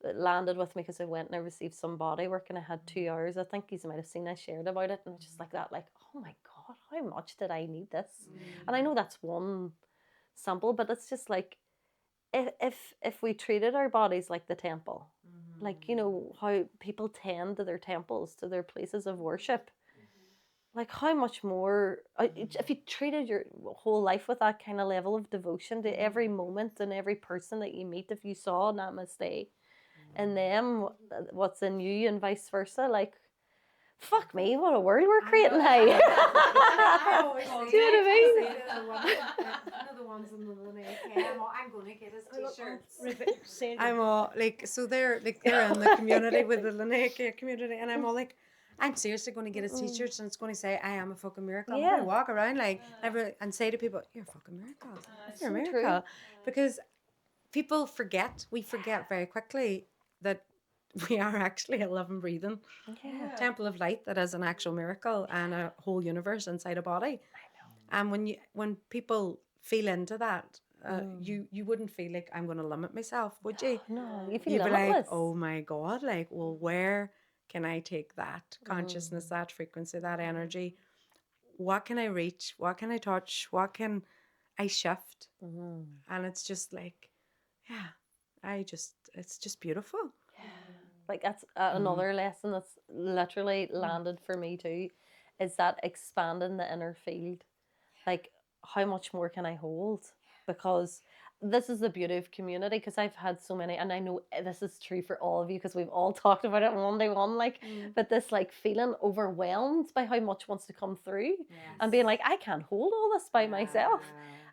it landed with me because I went and I received some body work and I had 2 hours. I think you might have seen I shared about it, and it's just like that, like, oh my god, how much did I need this? And I know that's one sample, but it's just like if we treated our bodies like the temple, like, you know, how people tend to their temples, to their places of worship, like how much more if you treated your whole life with that kind of level of devotion to every moment and every person that you meet, if you saw namaste in them, what's in you, and vice versa, like, fuck me, what a world we're creating, hey. Do you know what I mean? The ones in the I'm going to get his t-shirts. Say I'm all like, so they're in the community with the Linnaea community, and I'm all like, I'm seriously going to get his t-shirts, and it's going to say, I am a fucking miracle. I'm going to walk around like and say to people, you're a fucking miracle. You're a miracle. True. Because we forget very quickly that we are actually a living, breathing temple of light that is an actual miracle and a whole universe inside a body. I know. And when people feel into that, you wouldn't feel like, I'm going to limit myself, would you? No, you feel You'd be limitless. like, oh my God, like, well, where can I take that consciousness, that frequency, that energy? What can I reach? What can I touch? What can I shift? And it's just like, it's just beautiful. Like that's another lesson that's literally landed for me too, is that expanding the inner field. Like, how much more can I hold? Because this is the beauty of community, because I've had so many, and I know this is true for all of you because we've all talked about it one day one, like, but this like feeling overwhelmed by how much wants to come through, and being like, I can't hold all this by myself.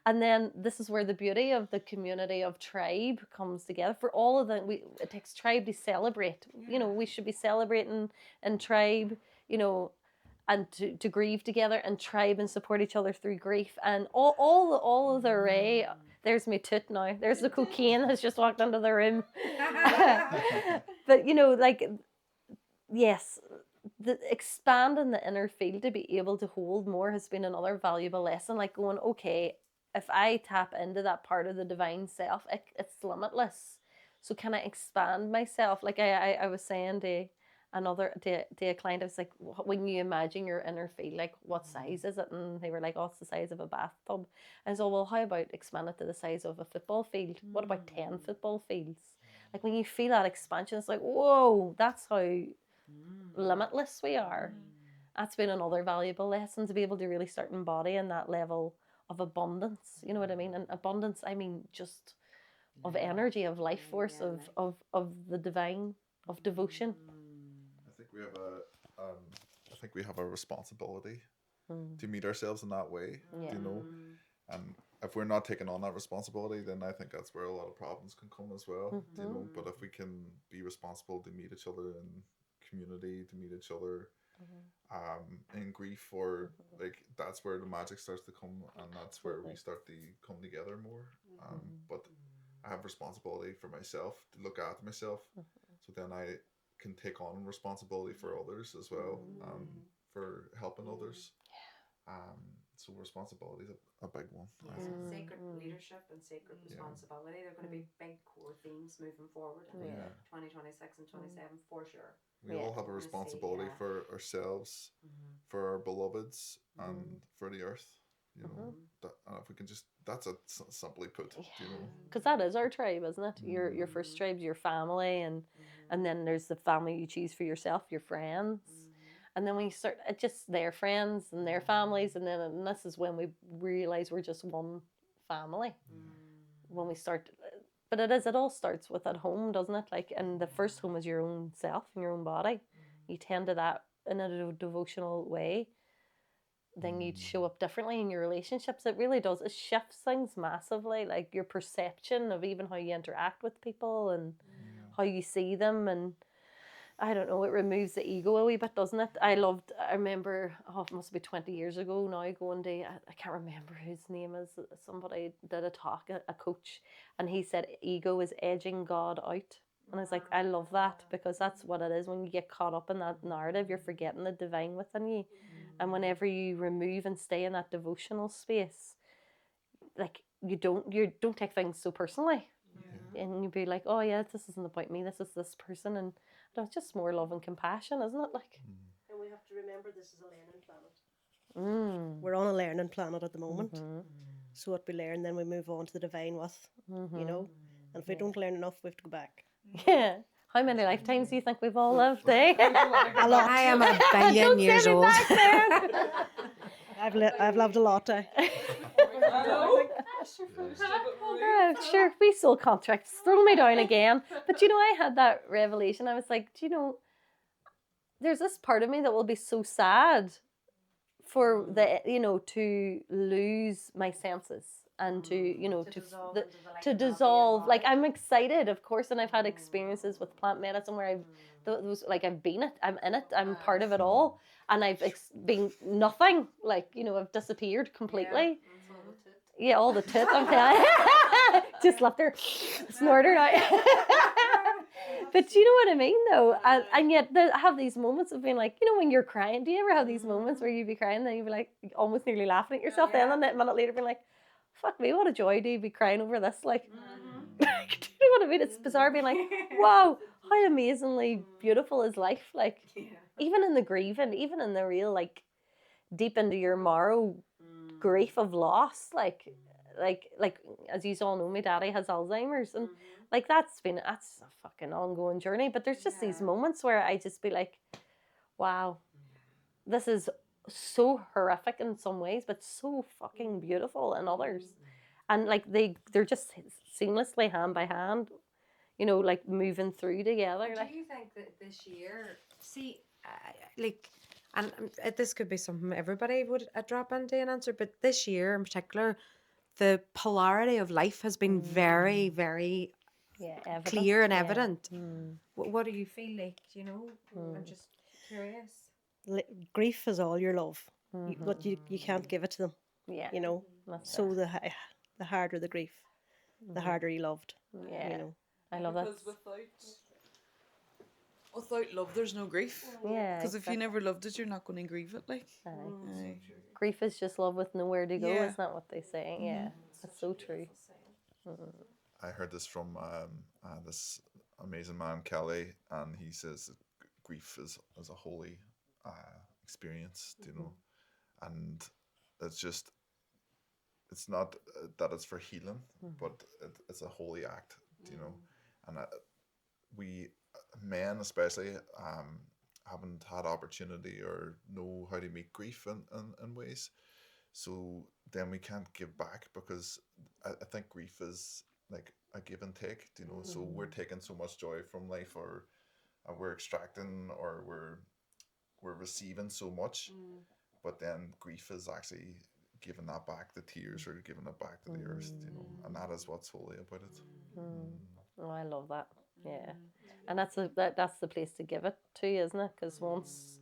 And then this is where the beauty of the community of tribe comes together. For all of it takes tribe to celebrate. You know, we should be celebrating in tribe, you know, and to grieve together and tribe and support each other through grief. And all of the array. There's me toot now. There's the cocaine has just walked into the room. But, you know, like, yes, the expanding the inner field to be able to hold more has been another valuable lesson. Like going, okay, if I tap into that part of the divine self, it's limitless. So can I expand myself? Like I was saying to a client, I was like, when you imagine your inner field, like what size is it? And they were like, oh, it's the size of a bathtub. And so, well, how about expand it to the size of a football field? What about 10 football fields? Like when you feel that expansion, it's like, whoa, that's how limitless we are. That's been another valuable lesson, to be able to really start embodying that level of abundance. You know what I mean? And abundance, I mean just of energy, of life force, of the divine, of devotion. I think we have a responsibility to meet ourselves in that way. You know, and if we're not taking on that responsibility, then I think that's where a lot of problems can come as well. You know, but if we can be responsible to meet each other in community, to meet each other in grief, or like, that's where the magic starts to come, and that's where we start to come together more. But I have responsibility for myself, to look after myself, so then I can take on responsibility for others as well, for helping others. So responsibility is a big one. Sacred leadership and sacred responsibility, they're going to be big core themes moving forward in 2026 and 27 for sure. We all have a responsibility for ourselves, for our beloveds, and for the earth. You know, and if we can just, that's a simply put. You know, because that is our tribe, isn't it? Your first tribe's your family, and then there's the family you choose for yourself, your friends. And then when you start, it's just their friends and their families, and this is when we realize we're just one family. When we start, but it all starts with at home, doesn't it? Like, and the first home is your own self and your own body. You tend to that in a devotional way. then you'd show up differently in your relationships. It really does. It shifts things massively, like your perception of even how you interact with people and how you see them. And I don't know, it removes the ego a wee bit, doesn't it? I remember, it must be 20 years ago now, going to, I can't remember whose name is, somebody did a talk, a coach, and he said ego is edging God out. And I was like, I love that, because that's what it is. When you get caught up in that narrative, you're forgetting the divine within you. And whenever you remove and stay in that devotional space, like you don't take things so personally. And you'd be like, oh yeah, this isn't about me, this is this person. And it's just more love and compassion, isn't it? Like, and we have to remember this is a learning planet. We're on a learning planet at the moment. So what we learn, then we move on to the divine with, you know. And if we don't learn enough, we have to go back. Yeah. How many lifetimes do you think we've all lived, eh? A lot. I am a billion years old. I've loved a lot. Sure, we sold contracts. Throw me down again. But you know, I had that revelation. I was like, do you know, there's this part of me that will be so sad for to lose my senses and to dissolve. Like, I'm excited, of course, and I've had experiences with plant medicine where I've been it. I'm in it. I'm part of it all, and I've been nothing. Like, I've disappeared completely. Yeah, all the tit. I'm telling you. Just left her snorter out. But you know what I mean, though? And yet I have these moments of being like, when you're crying, do you ever have these moments where you be crying and then you be like almost nearly laughing at yourself, then and a minute later being like, fuck me, what a joy to be crying over this. Like, do you know what I mean? It's bizarre being like, wow, how amazingly beautiful is life. Like, even in the grieving, even in the real, like, deep into your marrow grief of loss, like as you all know, my daddy has Alzheimer's, and like that's a fucking ongoing journey. But there's just these moments where I just be like, wow, this is so horrific in some ways, but so fucking beautiful in others. And like they're just seamlessly hand by hand, like moving through together. Do you think that this year, and this could be something everybody would drop into an answer, but this year in particular, the polarity of life has been very, very clear and evident. What do you feel like? I'm just curious. Grief is all your love, but you can't give it to them. So the harder the grief, the harder you loved. I love that. Because without love, there's no grief. Yeah. Because if you never loved it, you're not going to grieve it. Like, grief is just love with nowhere to go. Isn't that what they say? Yeah, that's so true. I heard this from this amazing man, Kelly, and he says that grief is a holy experience, and it's not that it's for healing, but it's a holy act, and we men especially haven't had opportunity or know how to meet grief in ways, so then we can't give back, because I think grief is like a give and take, so we're taking so much joy from life, or we're extracting, or we're receiving so much, but then grief is actually giving that back, the tears, or giving it back to the earth, and that is what's holy about it. Oh, I love that. Yeah, and that's the place to give it to, isn't it? Because once,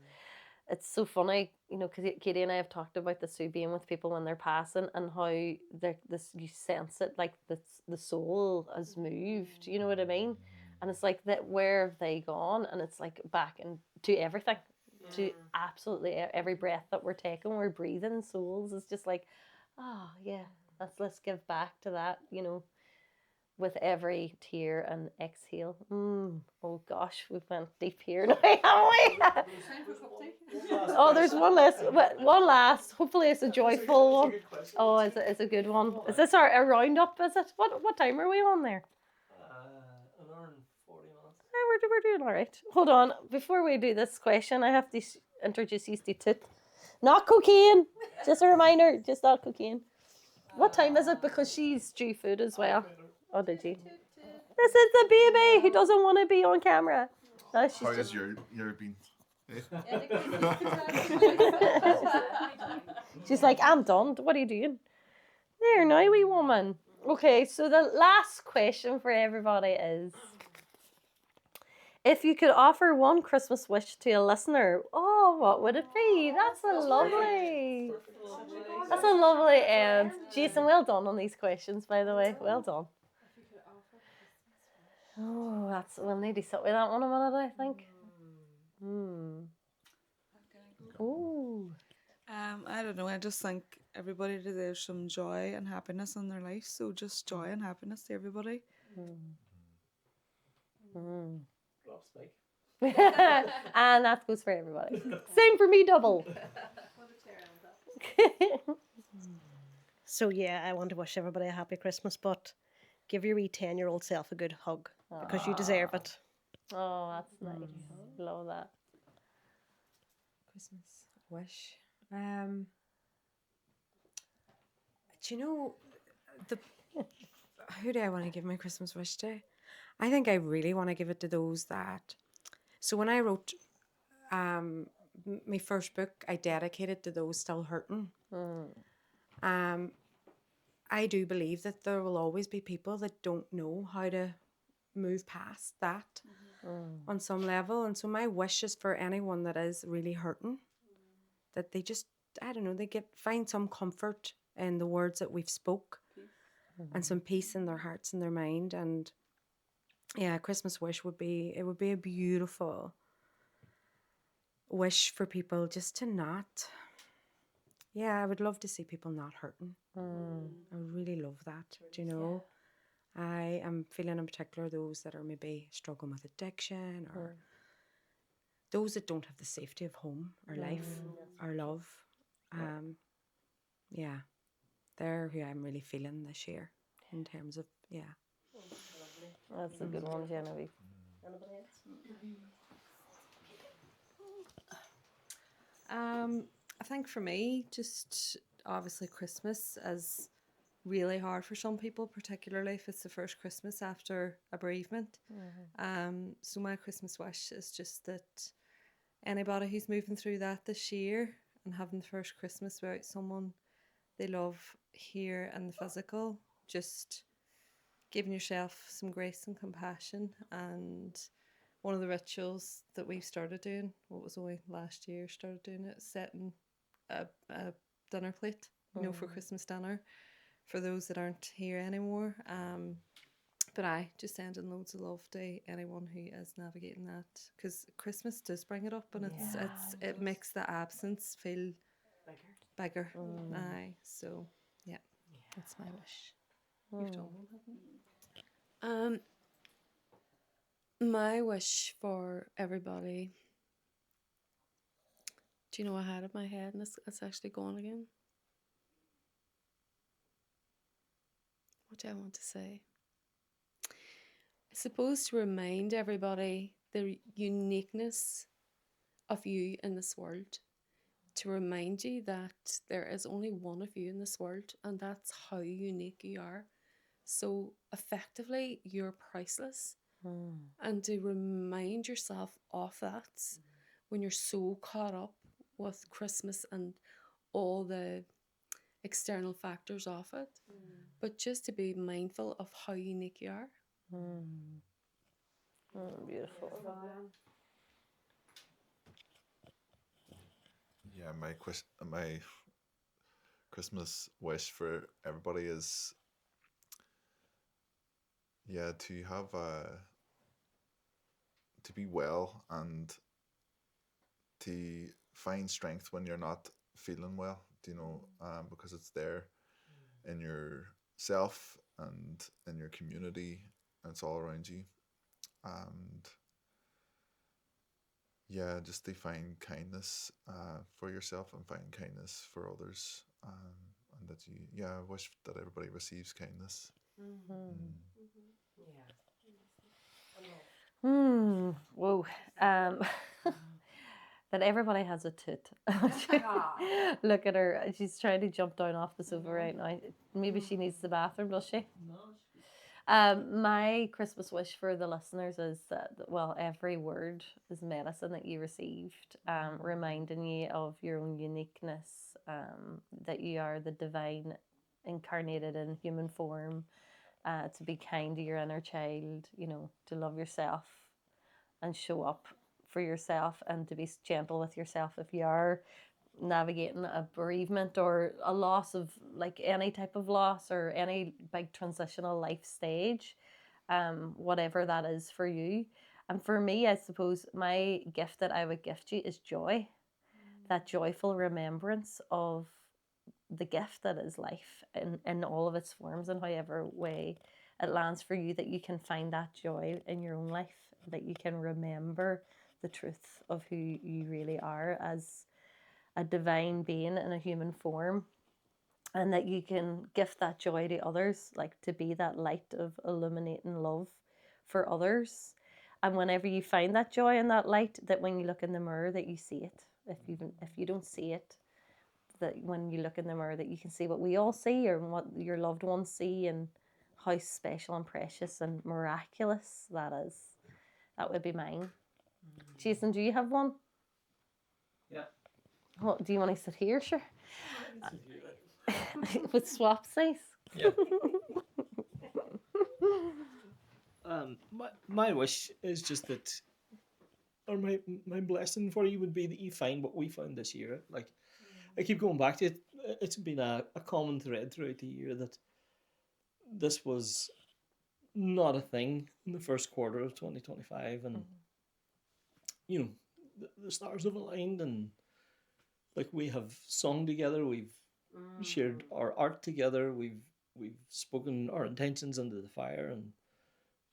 it's so funny, because Katie and I have talked about this too, being with people when they're passing, and how you sense it, like the soul has moved. You know what I mean? And it's like that. Where have they gone? And it's like back into everything, to absolutely every breath that we're taking, we're breathing. Souls is just like, oh yeah, let's give back to that. With every tear and exhale. Oh gosh, we've went deep here now, haven't we? Oh, there's one last. Hopefully it's a joyful one. Oh, it's a good one. Is this a roundup, is it? What time are we on there? An hour and 40 minutes. We're doing all right. Hold on. Before we do this question, I have to introduce you to not cocaine. Just a reminder, just not cocaine. What time is it? Because she's due food as well. Oh, did you? This is the baby who doesn't want to be on camera. How has your been? She's like, I'm done. What are you doing? There, now, wee woman. Okay, so the last question for everybody is, if you could offer one Christmas wish to a listener, oh, what would it be? That's a lovely end. Jason, well done on these questions, by the way. Well done. Oh, we'll need to sit with that one a minute, I think. Ooh. I don't know. I just think everybody deserves some joy and happiness in their life. So just joy and happiness to everybody. And that goes for everybody. Same for me, double. So yeah, I want to wish everybody a happy Christmas, but give your wee 10-year-old self a good hug because you deserve it. Oh, that's nice. Love that. Christmas wish. Do you know who do I want to give my Christmas wish to? I think I really want to give it to those that. So when I wrote my first book, I dedicated to those still hurting. I do believe that there will always be people that don't know how to move past that on some level. And so my wish is for anyone that is really hurting, that they just, I don't know, they find some comfort in the words that we've spoke and some peace in their hearts and their mind. And yeah, a Christmas wish would be a beautiful wish for people just to not. Yeah, I would love to see people not hurting. I really love that. Do you know? I am feeling in particular those that are maybe struggling with addiction or those that don't have the safety of home or life or love. Yeah, they're who I'm really feeling this year in terms of, That's a good one, Genevieve. Anybody else? I think for me, just obviously Christmas is really hard for some people, particularly if it's the first Christmas after a bereavement. So my Christmas wish is just that anybody who's moving through that this year and having the first Christmas without someone they love here in the physical, just giving yourself some grace and compassion. And one of the rituals that we started doing, what was only last year, started doing it, setting a dinner plate, for Christmas dinner for those that aren't here anymore. But I just sending loads of love to anyone who is navigating that, because Christmas does bring it up, and it makes the absence feel bigger. Aye, so yeah, that's my wish. You've done one, haven't you? My wish for everybody. Do you know I had it in my head and it's actually gone again? What do I want to say? I suppose to remind everybody the uniqueness of you in this world. To remind you that there is only one of you in this world, and that's how unique you are. So effectively, you're priceless. And to remind yourself of that when you're so caught up with Christmas and all the external factors of it, but just to be mindful of how unique you are. Beautiful. Yeah, my Christmas wish for everybody is to have to be well and to find strength when you're not feeling well, because it's there in yourself and in your community, and it's all around you. And just to find kindness for yourself and find kindness for others, and that I wish that everybody receives kindness. Whoa. That everybody has a toot. Look at her. She's trying to jump down off the sofa right now. Maybe she needs the bathroom, does she? My Christmas wish for the listeners is that, well, every word is medicine that you received, reminding you of your own uniqueness, that you are the divine incarnated in human form, to be kind to your inner child, to love yourself and show up for yourself, and to be gentle with yourself if you are navigating a bereavement or a loss of like any type of loss or any big transitional life stage, whatever that is for you. And for me, I suppose my gift that I would gift you is joy, that joyful remembrance of the gift that is life in all of its forms, and however way it lands for you, that you can find that joy in your own life, that you can remember the truth of who you really are as a divine being in a human form, and that you can gift that joy to others, like to be that light of illuminating love for others. And whenever you find that joy and that light, that when you look in the mirror that you see it. If you don't see it, that when you look in the mirror that you can see what we all see, or what your loved ones see, and how special and precious and miraculous that is. That would be mine. Jason, do you have one? Yeah. What, do you want to sit here? Sure. With swapsies? Yeah. My wish is just that, or my blessing for you would be that you find what we found this year. Like, I keep going back to it. It's been a common thread throughout the year that this was not a thing in the first quarter of 2025, and the stars have aligned, and like we have sung together, we've shared our art together, we've spoken our intentions into the fire, and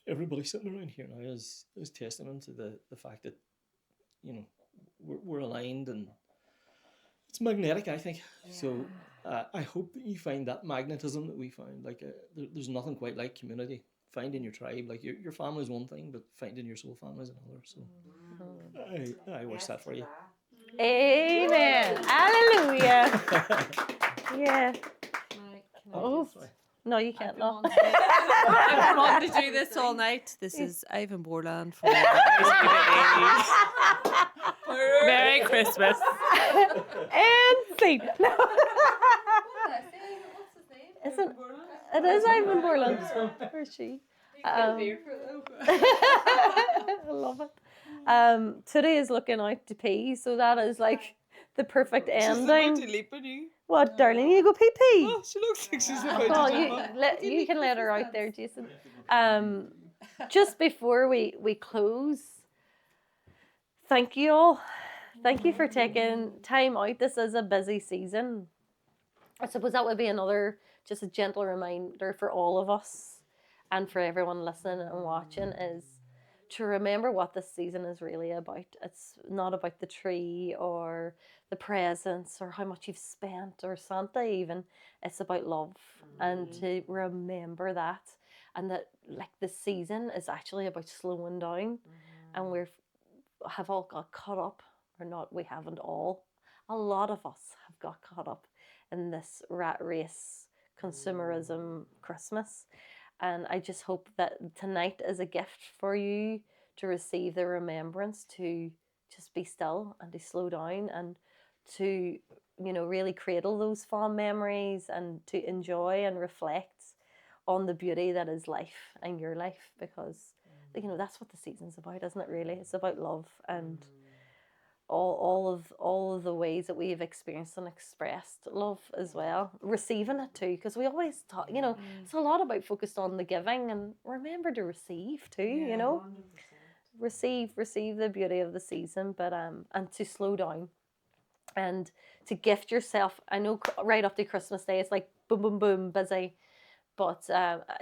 everybody sitting around here now is testament to the fact that we're aligned, and it's magnetic, I think. Yeah. So I hope that you find that magnetism that we found. Like there's nothing quite like community. Finding your tribe, like your family is one thing, but finding your soul family is another. So I wish that for you. Amen. Hallelujah. Yeah. Oh, no, you can't. No. I've been wanting to do this all night. This is Ivan Borland for Merry Christmas. And scene. Isn't it is Ivan Borland? Where's she? I love it. Today is looking out to pee, so that is like the perfect ending. She's about to leap on you. What, darling? You go pee pee. Oh, she looks like she's about Well, to jump up. you can let her out there, Jason. Just before we close, thank you all. Thank you for taking time out. This is a busy season. I suppose that would be another, just a gentle reminder for all of us and for everyone listening and watching, is to remember what this season is really about. It's not about the tree or the presents or how much you've spent or Santa even. It's about love, and to remember that, and that like the season is actually about slowing down, and have all got caught up, or not, we haven't all. A lot of us have got caught up in this rat race, consumerism Christmas. And I just hope that tonight is a gift for you to receive the remembrance to just be still and to slow down, and to, really cradle those fond memories, and to enjoy and reflect on the beauty that is life and your life, because, that's what the season's about, isn't it really? It's about love, and all of the ways that we've experienced and expressed love as well, receiving it too, because we always talk, it's a lot about focused on the giving, and remember to receive too. 100%. receive the beauty of the season, but and to slow down and to gift yourself. I know right up to Christmas Day it's like boom boom boom busy, but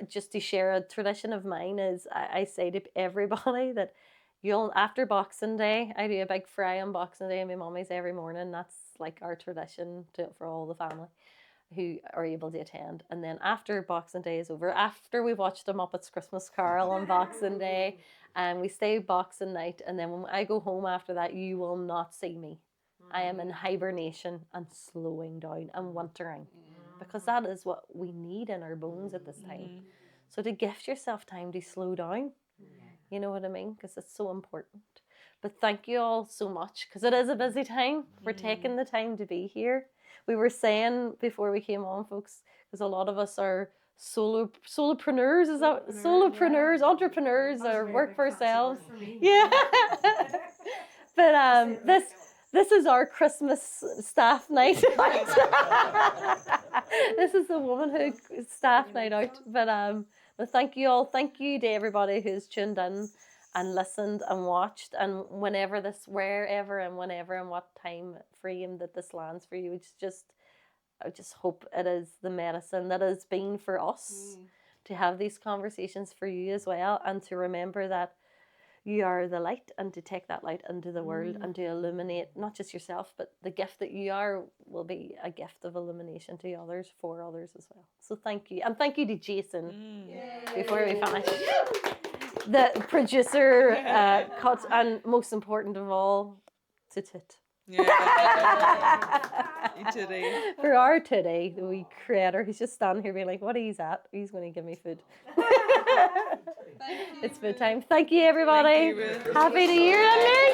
just to share a tradition of mine is I say to everybody that after Boxing Day, I do a big fry on Boxing Day, and my mummy's every morning. That's like our tradition for all the family who are able to attend. And then after Boxing Day is over, after we've watched the Muppets Christmas Carol on Boxing Day, and we stay Boxing night, and then when I go home after that, you will not see me. I am in hibernation and slowing down and wintering, because that is what we need in our bones at this time. So to gift yourself time to slow down, you know what I mean? Because it's so important. But thank you all so much, because it is a busy time for taking the time to be here. We were saying before we came on, folks, because a lot of us are solopreneurs, is that solopreneurs, entrepreneurs, or work for ourselves. Yeah. But this is our Christmas staff night out. This is the Womanhood staff night out. But thank you all. Thank you to everybody who's tuned in and listened and watched. And wherever and what time frame that this lands for you, I just hope it is the medicine that has been for us to have these conversations for you as well, and to remember that you are the light, and to take that light into the world and to illuminate not just yourself, but the gift that you are will be a gift of illumination to others, for others as well. So thank you. And thank you to Jason before we finish. The producer, cut, and most important of all, to Tit. For our today, the wee creator, he's just standing here being like, what he's at, he's going to give me food. It's food time. Thank you, everybody. Thank you, Ruth. Happy New Year and Merry